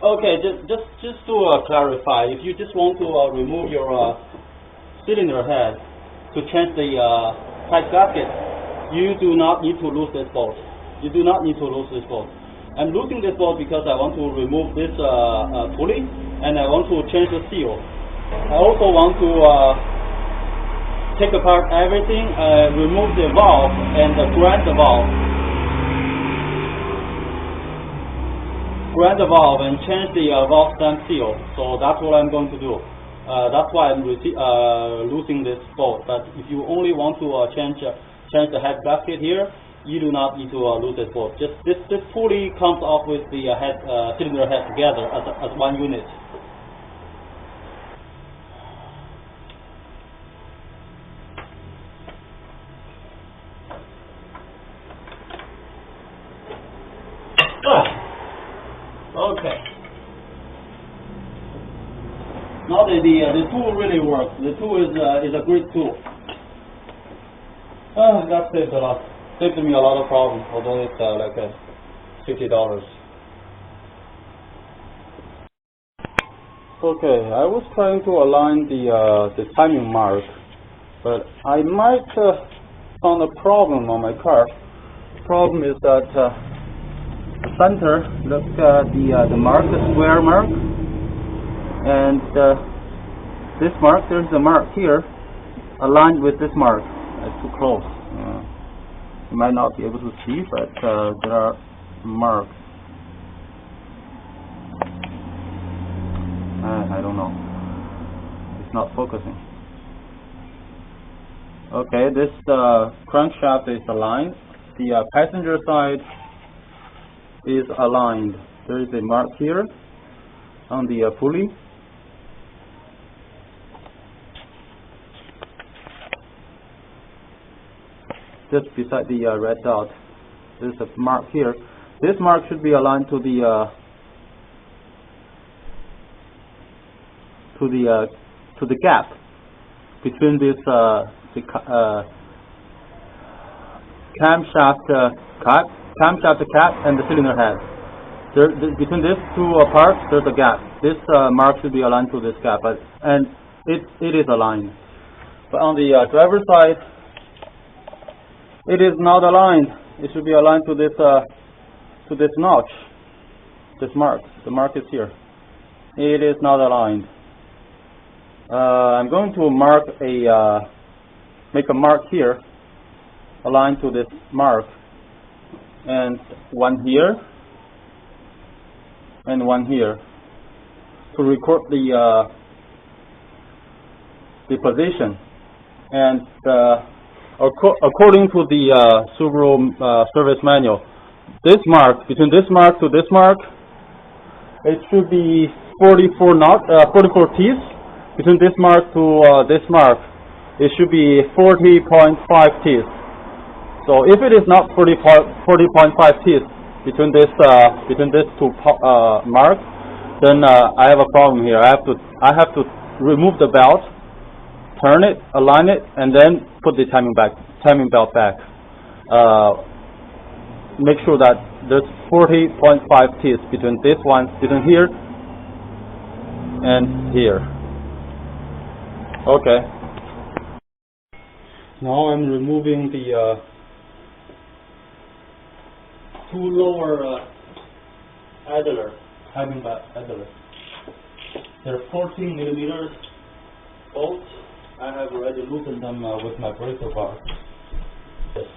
okay, just to clarify, if you just want to remove your cylinder head to change the tight gasket, you do not need to lose this bolt. You do not need to lose this bolt. I'm losing this bolt because I want to remove this pulley, and I want to change the seal. I also want to take apart everything, remove the valve, and grind the valve. Grind the valve and change the valve stem seal. So that's what I'm going to do. That's why I'm losing this bolt. But if you only want to change the head gasket here, you do not need to lose this bolt. Just this pulley comes off with the cylinder head together as one unit. Okay. Now the tool really works. The tool is a great tool. That saved me a lot of problems, although it's like $50. Okay, I was trying to align the timing mark, but I might found a problem on my car. The problem is that the center, look at the mark, the square mark, and this mark, there's a mark here aligned with this mark. It's too close. You might not be able to see, but there are marks. I don't know. It's not focusing. Okay, this crankshaft is aligned. The passenger side is aligned. There is a mark here on the pulley. Just beside the red dot, there's a mark here. This mark should be aligned to the gap between this camshaft cap and the cylinder head. Between these two parts, there's a gap. This mark should be aligned to this gap, and it is aligned. But on the driver's side, it is not aligned. It should be aligned to this notch, this mark. The mark is here. It is not aligned. I'm going to make a mark here, aligned to this mark, and one here, and one here, to record the position. And according to the Subaru service manual, this mark, between this mark to this mark, it should be 44 teeth. Between this mark to this mark, it should be 40.5 teeth. So if it is not 40.5 teeth between this two marks, then I have a problem here. I have to remove the belt, turn it, align it, and then put the timing belt back. Make sure that there's 40.5 teeth between here and here. Okay. Now I'm removing the two lower timing belt idler. They're 14 millimeters bolts. I have already loosened them with my breaker bar. Okay.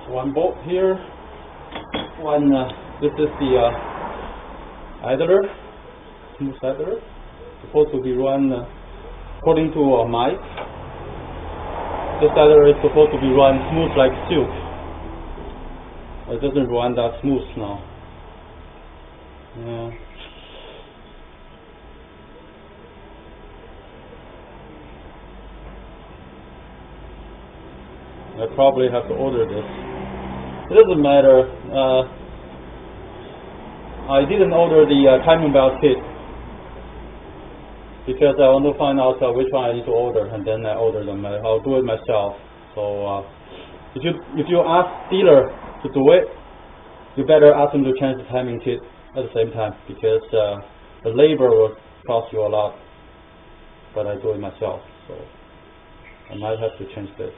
So one bolt here. One. This is the idler. Smooth idler. Supposed to be run according to Mike. This idler is supposed to be run smooth like silk. It doesn't run that smooth now. Yeah. I probably have to order this. It doesn't matter. I didn't order the timing belt kit because I want to find out which one I need to order, and then I order them. I'll do it myself. So if you ask dealer to do it, you better ask them to change the timing kit at the same time, because the labor will cost you a lot. But I do it myself, so I might have to change this.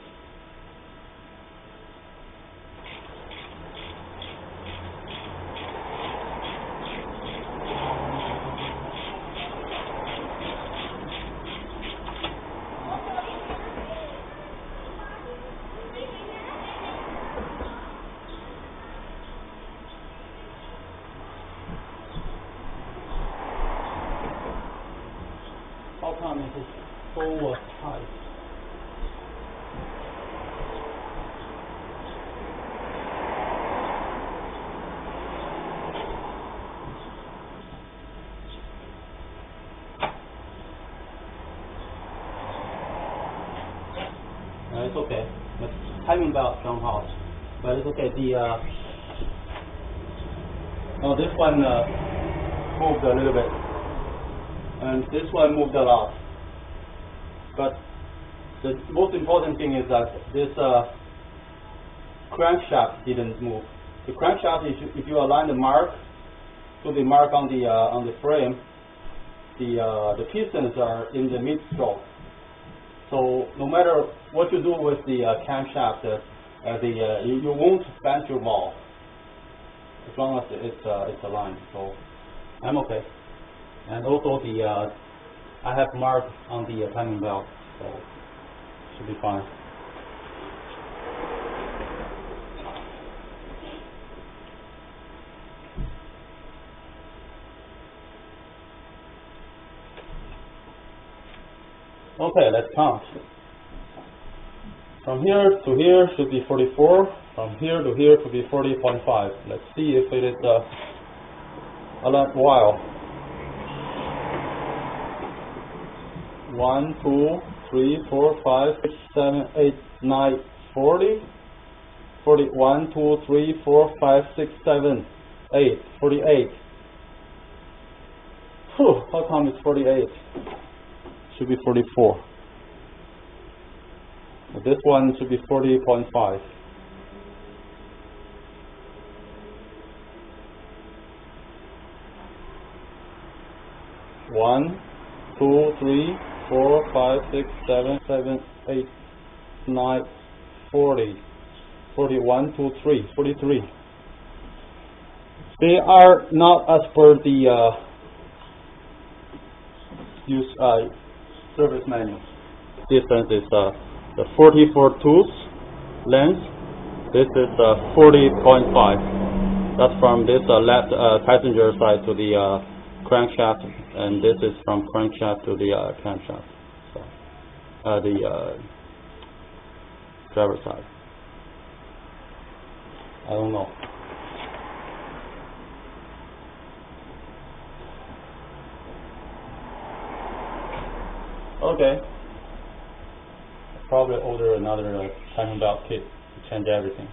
How come it is so tight? It's okay. The timing belt somehow, but it's okay. This one moved a little bit, and this one moved a lot. But the most important thing is that this crankshaft didn't move. The crankshaft, if you align the mark to the mark on the frame, the pistons are in the mid-stroke. So no matter what you do with the camshaft, you won't bend your ball as long as it's aligned. So I'm okay. And also I have marked on the timing belt, so should be fine. Okay, let's count. From here to here should be 44. From here to here should be 40.5. Let's see if it is a lot while. 1, 2, 3, 4, 5, 6, 7, 8, 9, 40. 41, 2, 3, 4, 5, 6, 7, 8, 48. Whew, how come it's 48? Should be 44. But this one should be 40.5. One, 2, 3, 4, 5, 6, 7, 8, 9, 40. 41, 2, 3, 43. They are not as per the service manual. Distance is the 44 tooth length. This is 40.5. That's from this left passenger side to the crankshaft, and this is from crankshaft to the camshaft. So the driver side. I don't know. Okay. Probably order another timing belt kit to change everything.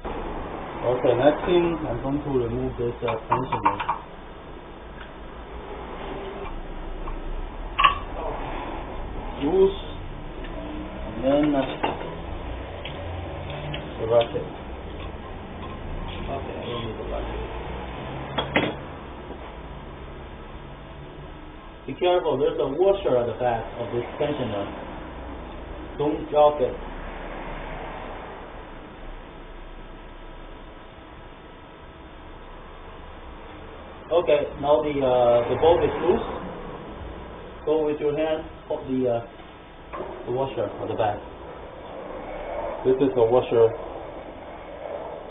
Okay, next thing, I'm going to remove this tensioner. Loose, and then the ratchet. Okay, I don't need the ratchet. Be careful, there's a washer at the back of this tensioner. Don't drop it. Okay, now the bolt is loose. Go with your hand, hold the washer at the back. This is the washer.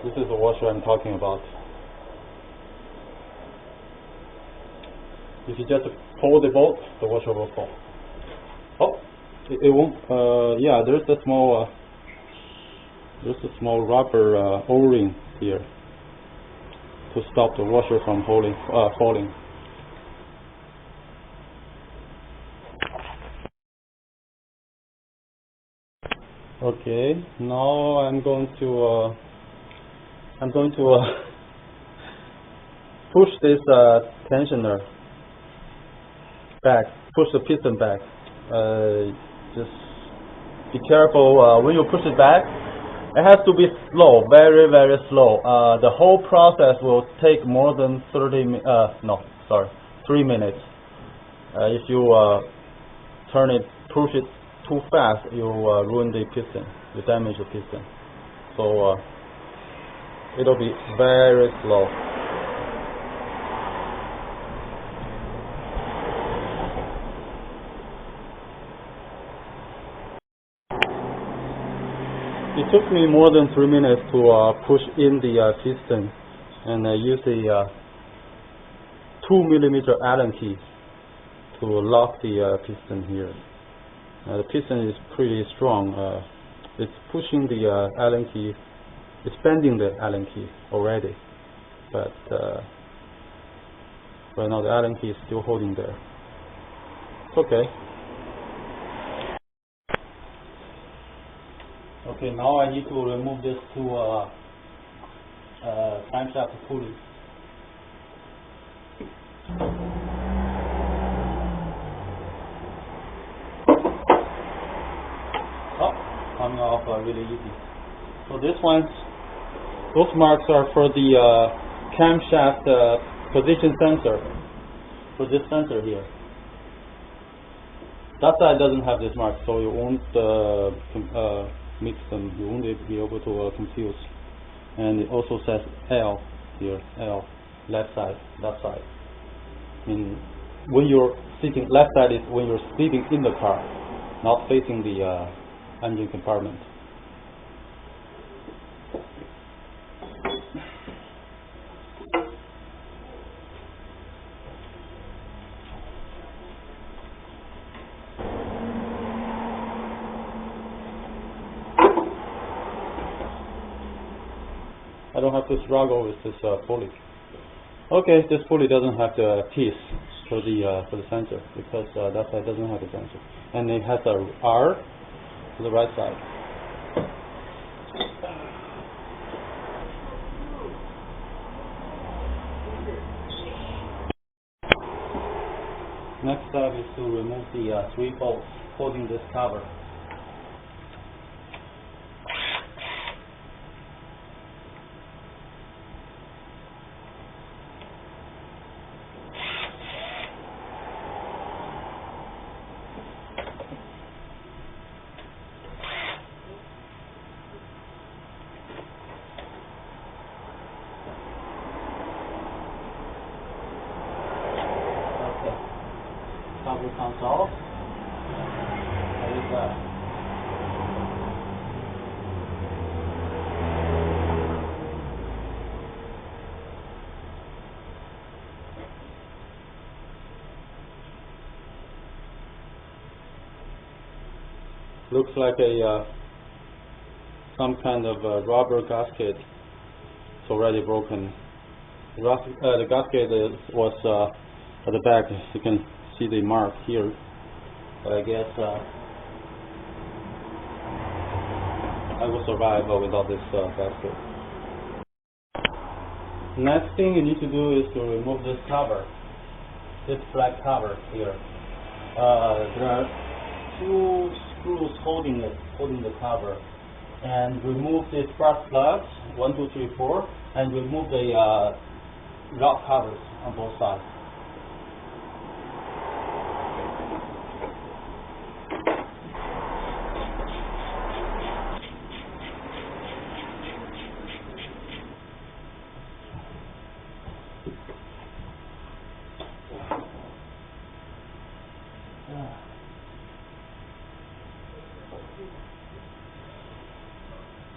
This is the washer I'm talking about. If you just pull the bolt, the washer will fall. Oh, it won't. Yeah, there's a small rubber O-ring here to stop the washer from falling. Okay, now I'm going to push this tensioner back, push the piston back. Just be careful when you push it back. It has to be slow, very, very slow. The whole process will take more than 3 minutes. If you push it too fast, you ruin the piston, you damage the piston. So it'll be very slow. It took me more than 3 minutes to push in the piston, and use a 2mm Allen key to lock the piston here. The piston is pretty strong. It's pushing the Allen key. It's bending the Allen key already, but right now the Allen key is still holding there. It's okay. Okay, now I need to remove this two crankshaft pulley. Oh, coming off really easy. So this one, those marks are for the camshaft position sensor, for this sensor here. That side doesn't have this mark, so you won't mix them, you won't be able to confuse. And it also says L here, L, left side, that side. When you're sitting, left side is when you're sitting in the car, not facing the engine compartment. I don't have to struggle with this pulley. Okay, this pulley doesn't have the teeth for the sensor because that side doesn't have the sensor, and it has a R to the right side. Next step is to remove the 3 bolts holding this cover. Cover comes off. There is that. Looks like a some kind of rubber gasket. It's already broken. The gasket was at the back. You can see the mark here, but I guess I will survive without this gasket. Next thing you need to do is to remove this cover, this black cover here. There are 2 screws holding the cover, and remove the spark plugs 1, 2, 3, 4, and remove the rod covers on both sides.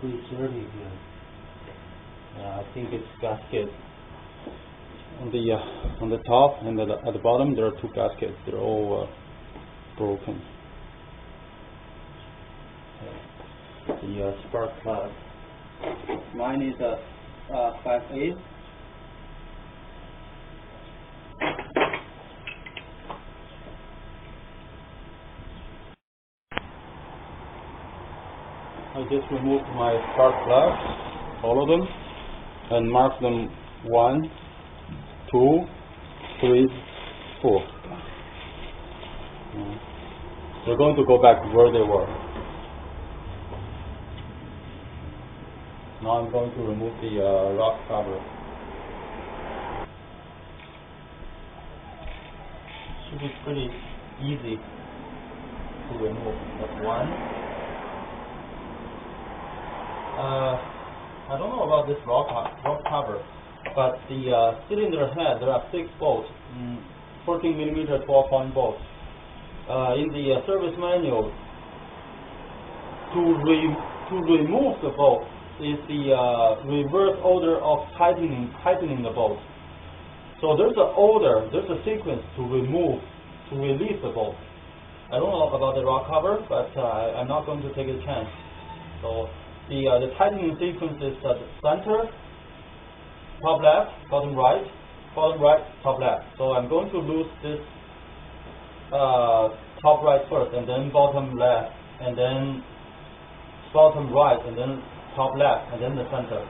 Pretty dirty here. I think it's gasket on the top, and at the bottom there are 2 gaskets. They're all broken. The spark plug. Mine is a 5/8. I just removed my spark plugs, all of them, and marked them 1, 2, 3, 4. We're going to go back where they were. Now I'm going to remove the rock cover. Should be pretty easy to remove. That's 1. I don't know about this rock cover, but the cylinder head, there are 6 bolts, 14mm 12-point bolts. In the service manual, to remove the bolt is the reverse order of tightening the bolt. So there's a sequence to remove to release the bolt. I don't know about the rock cover, but I'm not going to take a chance. So the tightening sequence is the center, top left, bottom right, top left. So I'm going to lose this top right first, and then bottom left, and then bottom right, and then top left, and then the center.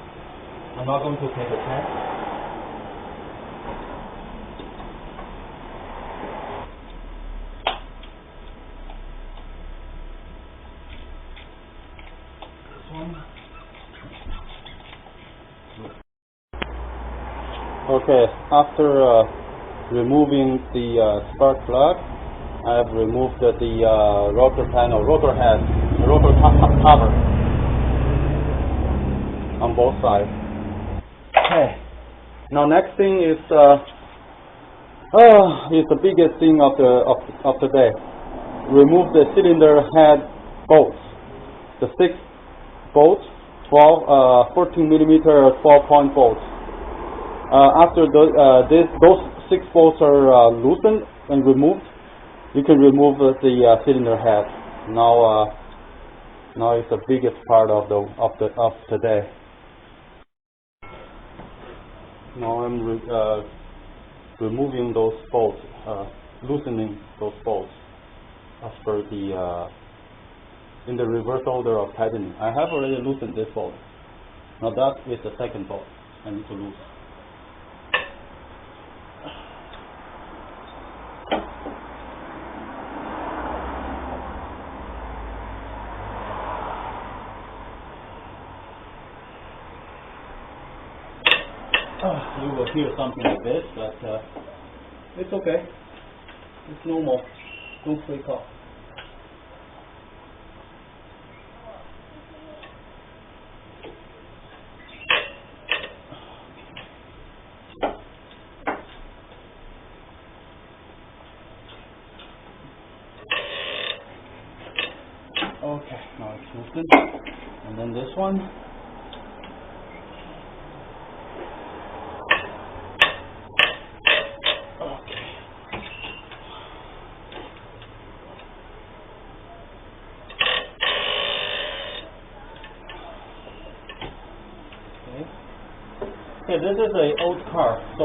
I'm not going to take a chance. Okay, after removing the spark plug, I have removed the rotor panel, rotor head, rotor cover on both sides. Okay. Now next thing is the biggest thing of the day. Remove the cylinder head bolts, the 6 bolts, 14 millimeter 12-point bolts. After those 6 bolts are loosened and removed, you can remove the cylinder head. Now it's the biggest part of today. Now I'm removing those bolts, loosening those bolts as per in the reverse order of tightening. I have already loosened this bolt. Now that is the second bolt I need to loosen. You will hear something like this, but it's okay. It's normal. Don't freak out. Okay, now it's loosened. And then this one. Okay, this is an old car, so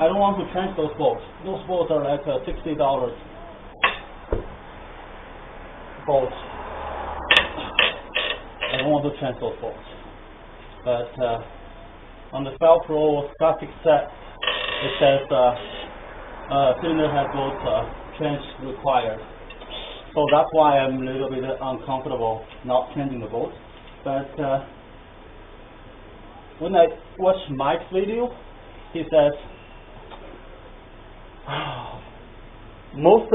I don't want to change those bolts. Those bolts are like $60 bolts. I don't want to change those bolts. But on the Velcro plastic set, it says cylinder head bolts change required. So that's why I'm a little bit uncomfortable not changing the bolts. But when I watch Mike's video, he says most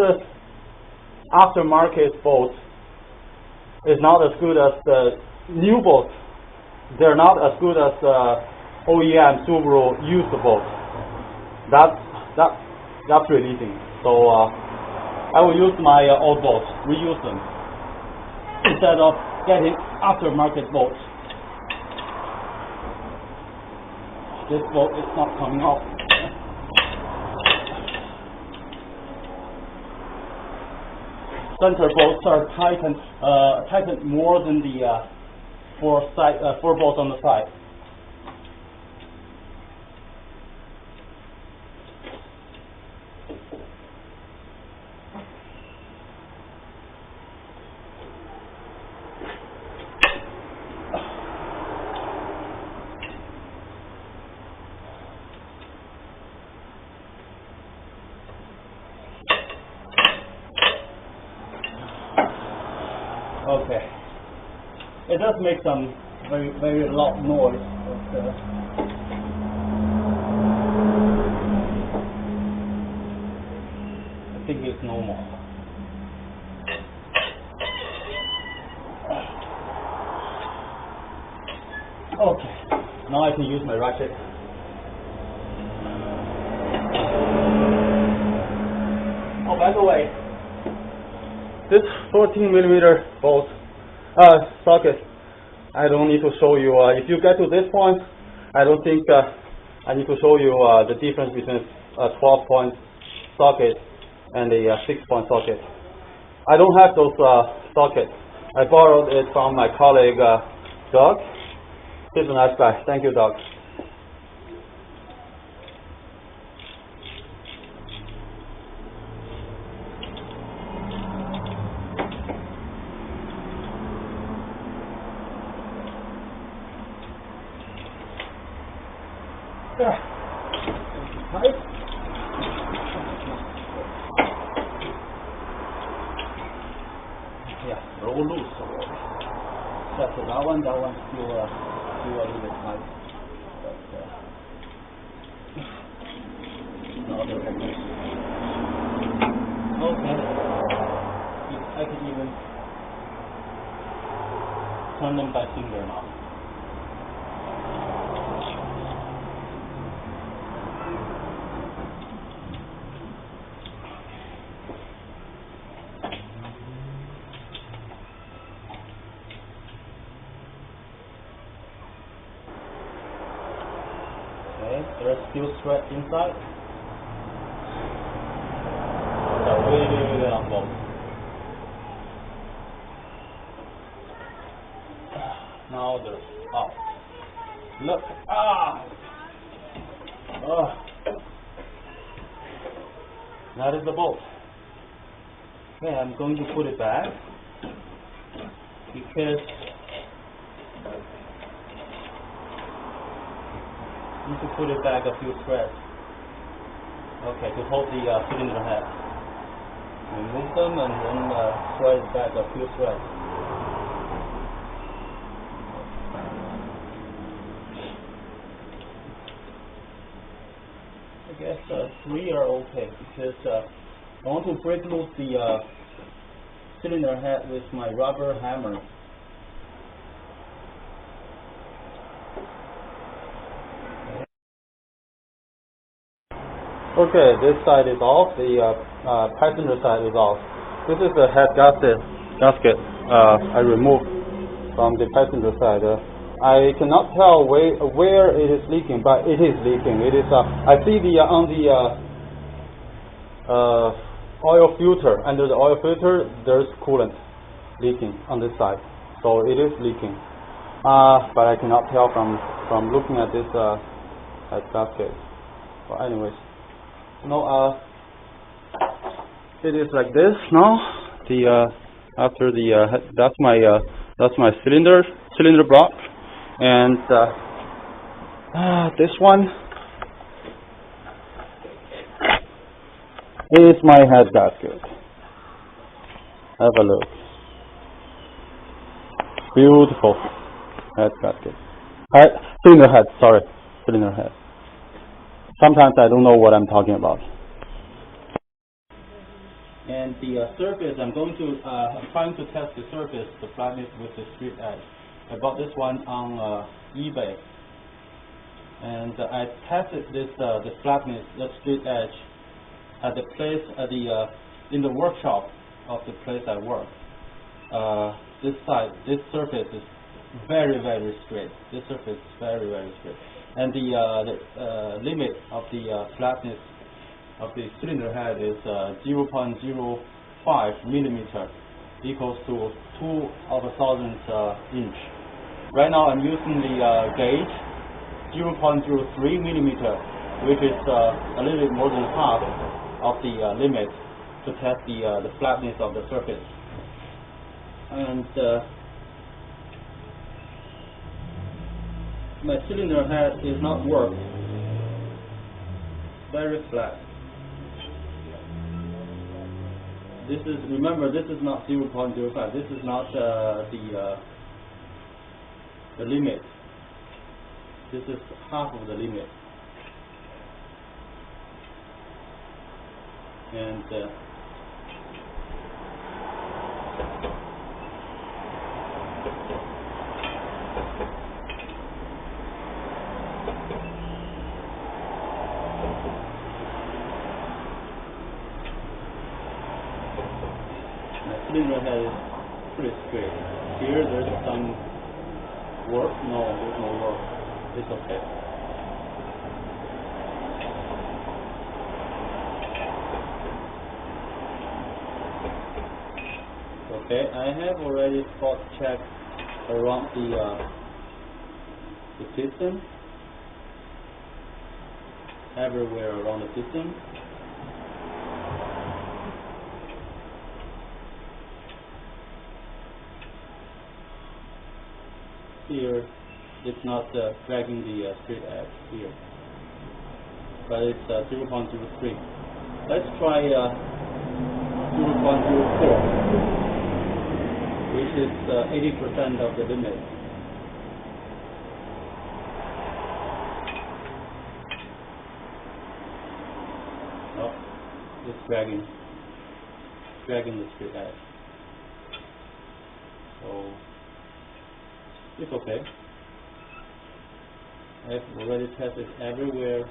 aftermarket bolts is not as good as the new bolts. They're not as good as OEM Subaru used bolts. That's relieving. So I will use my old bolts, reuse them instead of getting aftermarket bolts. This bolt is not coming off. Center bolts are tightened more than the 4 bolts on the side. Okay, it does make some very, very loud noise, but I think it's normal. Okay, now I can use my ratchet. Oh, by the way, this 14 millimeter bolt socket, I don't need to show you. If you get to this point, I don't think I need to show you the difference between a 12-point socket and a 6-point socket. I don't have those sockets. I borrowed it from my colleague Doug. He's a nice guy. Thank you, Doug. Yeah, roll loose. Except for that one still a little bit tight. But no other technique. Okay. I can even turn them by finger now. There's still thread inside. Really on both. Now there's out. Look, that is the bolt. Okay, I'm going to put it back because need to put it back a few threads. Okay, to hold the cylinder head. Remove them and then thread back a few threads. I guess 3 are okay because I want to break loose the cylinder head with my rubber hammer. Okay, this side is off, the passenger side is off. This is the head gasket I removed from the passenger side. I cannot tell where it is leaking, but it is leaking. It is. I see on the oil filter, under the oil filter, there's coolant leaking on this side, so it is leaking. But I cannot tell from looking at this head gasket. Well, anyways. No, it is like this now. After that's my cylinder block, and this one is my head gasket. Have a look. Beautiful head gasket. Cylinder head. Sorry, cylinder head. Sometimes I don't know what I'm talking about. And the surface, I'm trying to test the surface, the flatness with the straight edge. I bought this one on eBay, and I tested the flatness, the straight edge, at the place in the workshop of the place I work. This surface is very straight. This surface is very straight. And the limit of the flatness of the cylinder head is 0.05 millimeter, equals to 2/1000 inch. Right now I'm using the gauge 0.03 millimeter, which is a little bit more than half of the limit to test the flatness of the surface. And my cylinder head is not worked. Very flat. This is, remember, this is not 0.05. This is not the limit. This is half of the limit. And cylinder head is pretty straight. Here there's some work. No, there's no work. It's okay. Okay, I have already spot checked around the piston, everywhere around the piston. Here, it's not dragging the straight edge here, but it's 0.03. Let's try 0.04, which is 80% of the limit. Oh, it's dragging the straight edge. So it's okay. I've already tested everywhere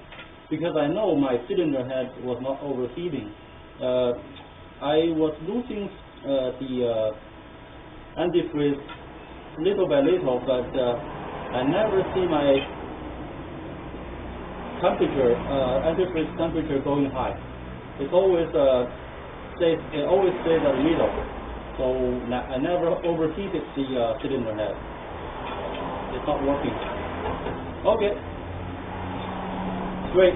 because I know my cylinder head was not overheating. I was losing the antifreeze little by little, but I never see my temperature, antifreeze temperature going high. It always stays at the middle. So I never overheated the cylinder head. It's not working. Okay. Straight.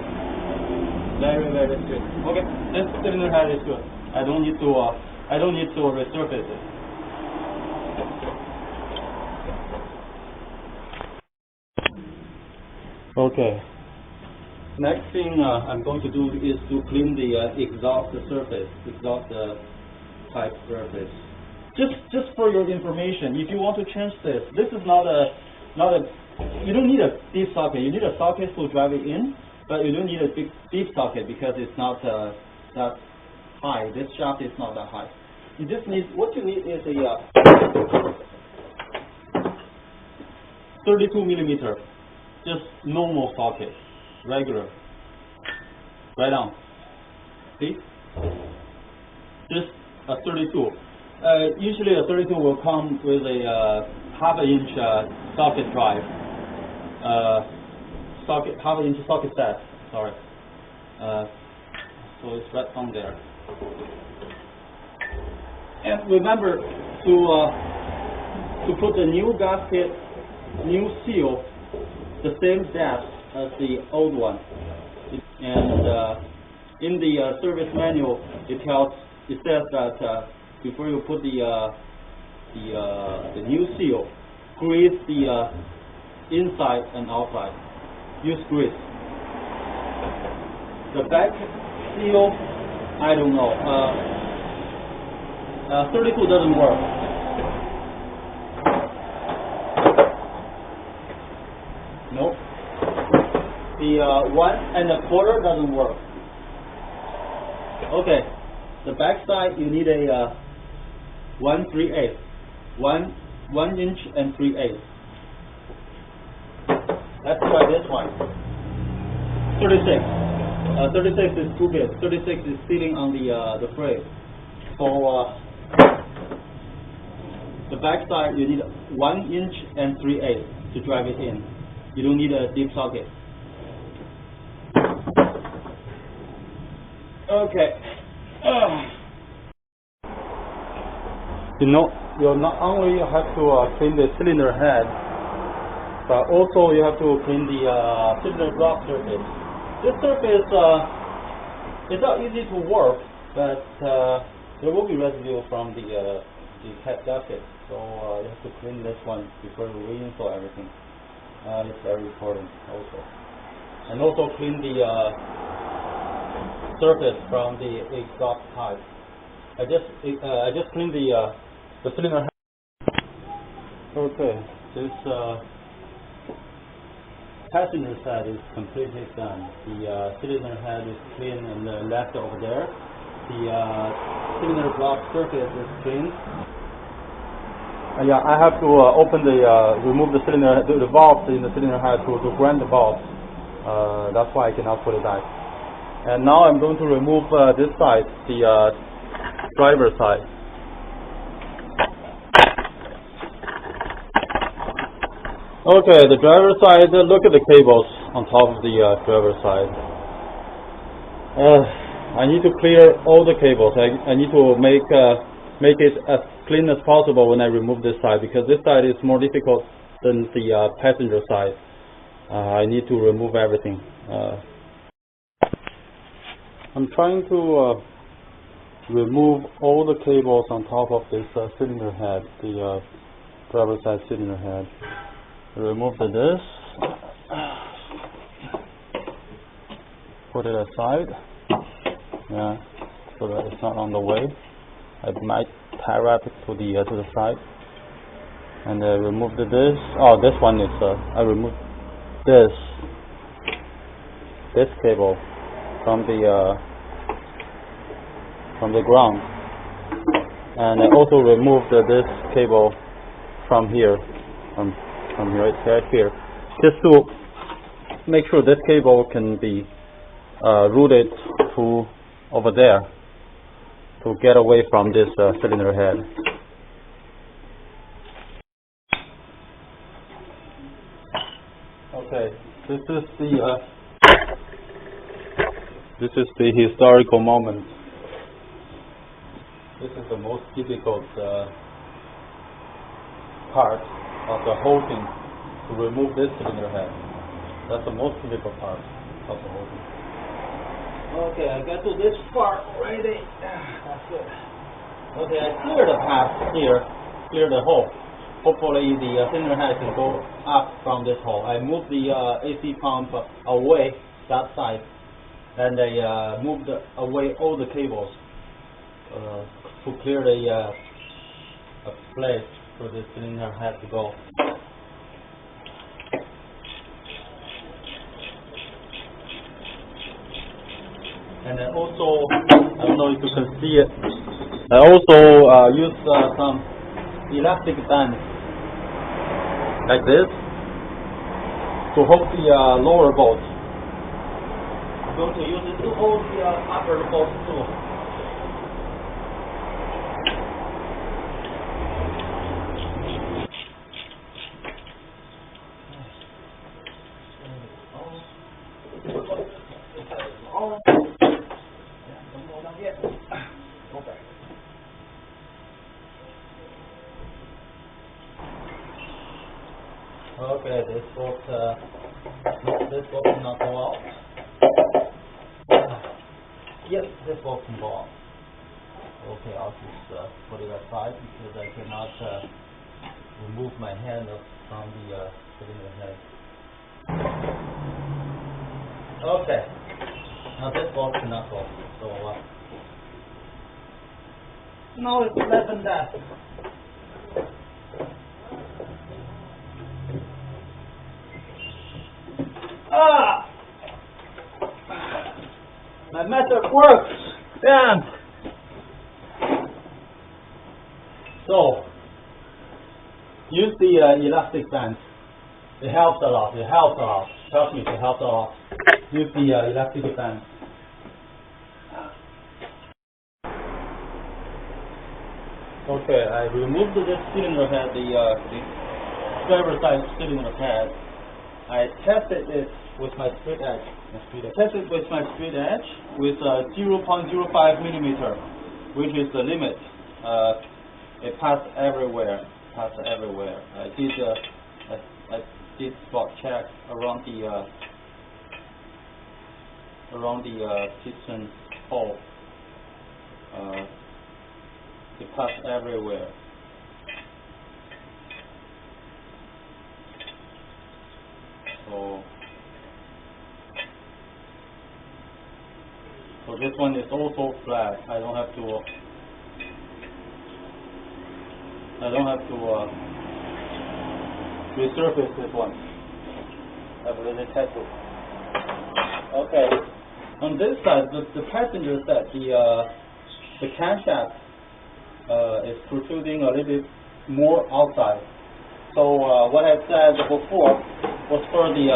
Very, very straight. Okay. This cylinder head is good. I don't need to resurface it. Okay. Next thing I'm going to do is to clean the exhaust surface, type surface. Just for your information, if you want to change this is not a you don't need a deep socket. You need a socket to drive it in, but you don't need a deep socket because it's not that high. This shaft is not that high. You just need, what you need is a 32 millimeter, just normal socket, regular, right on. See, just a 32. Usually a 32 will come with a half-inch socket drive, half-inch socket set. Sorry. So it's right on there. And remember to put the new gasket, new seal, the same depth as the old one. And in the service manual, it says that before you put the new seal, grease the inside and outside. Use grease. The back seal, I don't know. 32 doesn't work. Nope. The 1 1/4 doesn't work. Okay. The back side you need a 1 3/8, 1 inch and 3/8. Let's try this one. 36. 36 is too big. 36 is sitting on the frame. So the back side you need 1 inch and 3/8 to drive it in. You don't need a deep socket. Okay. You not only have to clean the cylinder head, but also you have to clean the cylinder block surface. This surface is not easy to work, but there will be residue from the head gasket, so you have to clean this one before you reinstall everything. It's very important also, and also clean the surface from the exhaust pipe. I just cleaned the cylinder head. Okay, this passenger side is completely done. The cylinder head is clean and left over there. The cylinder block surface is clean. Yeah, I have to remove the cylinder, the valves in the cylinder head to grind the valves. That's why I cannot put it back. And now I'm going to remove this side, the driver side. Okay, the driver side, look at the cables on top of the driver side. I need to clear all the cables. I need to make make it as clean as possible when I remove this side, because this side is more difficult than the passenger side. I need to remove everything. I'm trying to remove all the cables on top of this cylinder head, the driver side cylinder head. Remove this, put it aside, yeah, so that it's not on the way. I might tie wrap it to the side, and remove this. Oh, this one is I removed this cable from the ground, and I also removed this cable from here, from right here, just to make sure this cable can be routed to over there to get away from this cylinder head. Okay, this is the historical moment. This is the most difficult part of the whole thing, to remove this cylinder head. That's the most difficult part of the whole thing. Okay, I got to this part already. That's good. Okay, I cleared the path here, cleared the hole. Hopefully the cylinder head can go up from this hole. I moved the AC pump away that side, and I moved away all the cables to clear the place for the cylinder head to go. And then also, I don't know if you can see it, I also used some elastic bands like this to hold the lower bolts. I'm going to use it to hold the upper bolts too. Okay, this bolt cannot go out. Yes, this bolt can go out. Okay, I'll just put it aside because I cannot remove my hand from the cylinder head. Okay, now this bolt cannot go. So now it's less than that. Ah! My method works! Damn! So, use the elastic band. It helps a lot. It helps a lot. Trust me, it helps a lot. Use the elastic band. Okay, I removed this cylinder head, the driver side cylinder head. I tested it with my straight edge. Tested with my straight edge with 0.05 millimeter, which is the limit. It passed everywhere. I did spot check around the piston hole. It passed everywhere. So this one is also flat. I don't have to resurface this one. I've already tested. Okay. On this side, the passenger side, the crankshaft is protruding a little bit more outside. So what I said before was for the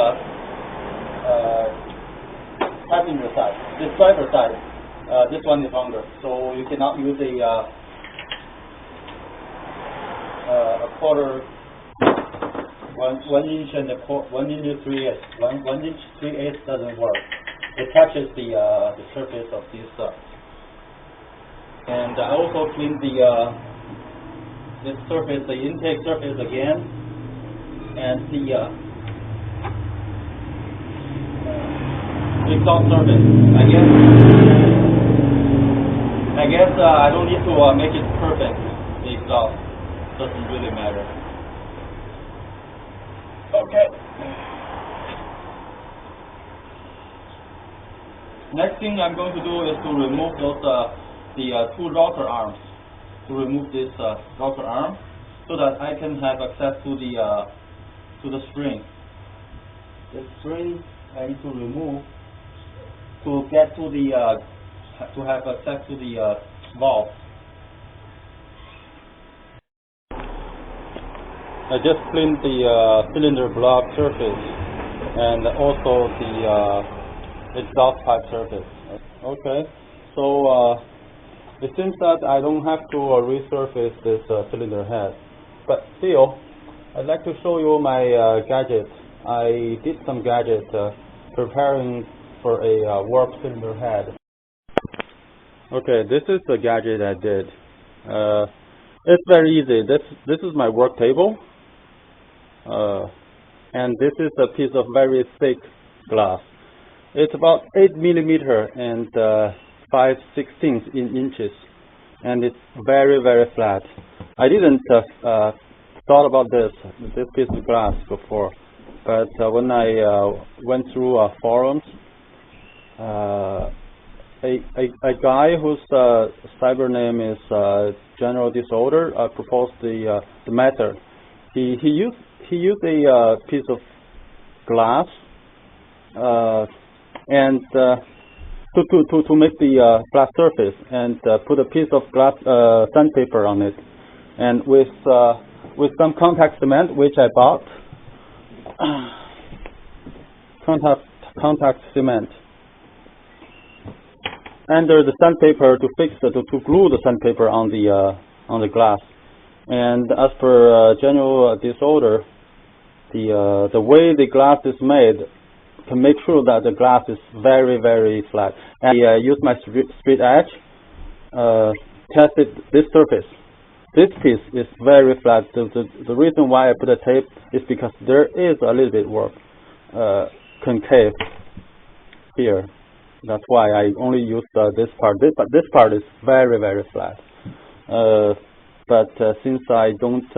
passenger side. This driver side, this one is longer, so you cannot use a quarter, 1 inch and 1 inch 3/8. 1 inch 3/8 doesn't work. It touches the surface of this And I also cleaned this surface, the intake surface again, and the exhaust surface. I guess I don't need to make it perfect. The exhaust doesn't really matter. Okay. Next thing I'm going to do is to remove those the two rocker arms. To remove this rocker arm, so that I can have access to the spring. The spring I need to remove to get to the to have access to the valve. I just cleaned the cylinder block surface and also the exhaust pipe surface. Okay, so it seems that I don't have to resurface this cylinder head, but still, I'd like to show you my gadget. I did some gadget preparing for a warp cylinder head. Okay, this is the gadget I did. It's very easy. This is my work table, and this is a piece of very thick glass. It's about 8 millimeter and 5/16 inches, and it's very, very flat. I didn't thought about this piece of glass before, but when I went through forums, a guy whose cyber name is General Disorder proposed the method. He used a piece of glass and to make the flat surface, and put a piece of glass sandpaper on it, and with some contact cement which I bought, contact cement, and there's the sandpaper to fix to glue the sandpaper on the glass. And as per General Disorder, the way the glass is made can make sure that the glass is very, very flat. And I used my straight edge, tested this surface. This piece is very flat. The reason why I put a tape is because there is a little bit work concave here. That's why I only used this part. But this part is very, very flat. But since I don't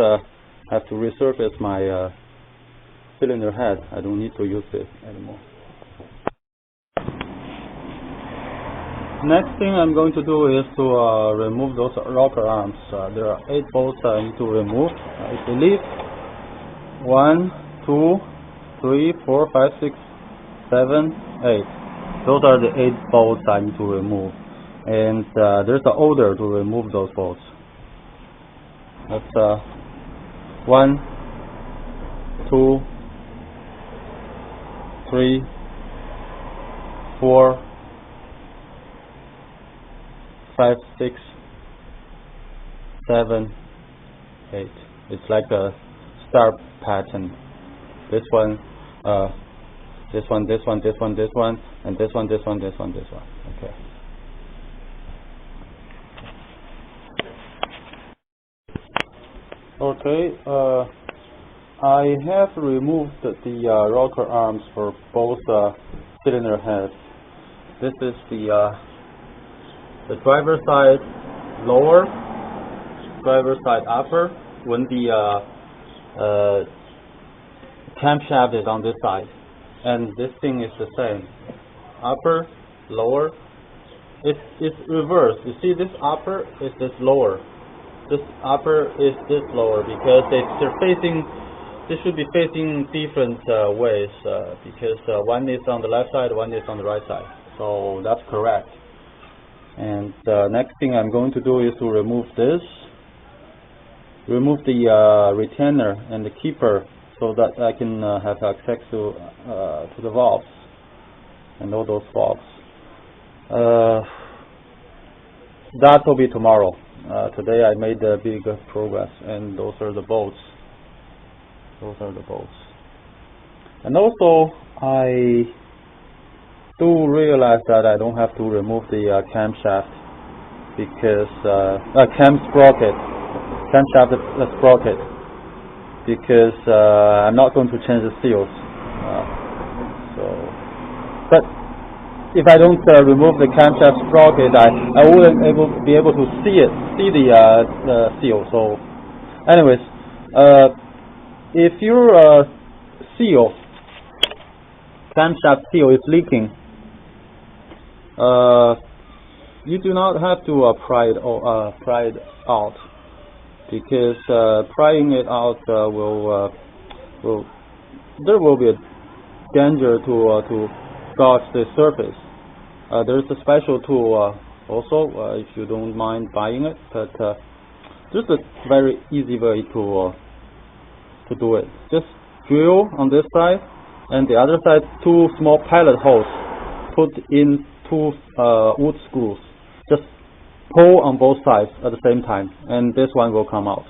have to resurface my cylinder head, I don't need to use this anymore. Next thing I'm going to do is to remove those rocker arms. There are 8 bolts I need to remove. I believe 1, 2, 3, 4, 5, 6, 7, 8. Those are the 8 bolts I need to remove. And there's an order to remove those bolts. That's 1, 2, 3, 4, 5, 6, 7, 8. It's like a star pattern. This one, this one, this one, this one, this one, and this one, this one, this one, this one. Okay. Okay. I have removed the rocker arms for both cylinder heads. This is the driver side lower, driver side upper, when the camshaft is on this side. And this thing is the same. Upper, lower. It's reversed. You see, this upper is this lower. This upper is this lower, because they're facing. They should be facing different ways, because one is on the left side, one is on the right side. So that's correct. And next thing I'm going to do is to remove this. Remove the retainer and the keeper, so that I can have access to the valves and all those valves. That will be tomorrow. Today I made a big progress, and those are the bolts. Those are the bolts. And also, I do realize that I don't have to remove the camshaft because camshaft sprocket, because I'm not going to change the seals. But if I don't remove the camshaft sprocket, I wouldn't be able to see the seal. So, anyways, if your camshaft seal is leaking, you do not have to pry it out, because prying it out there will be a danger to gouge the surface. There's a special tool also, if you don't mind buying it, but there's a very easy way to do it. Just drill on this side, and the other side 2 small pilot holes put in 2 wood screws. Just pull on both sides at the same time, and this one will come out.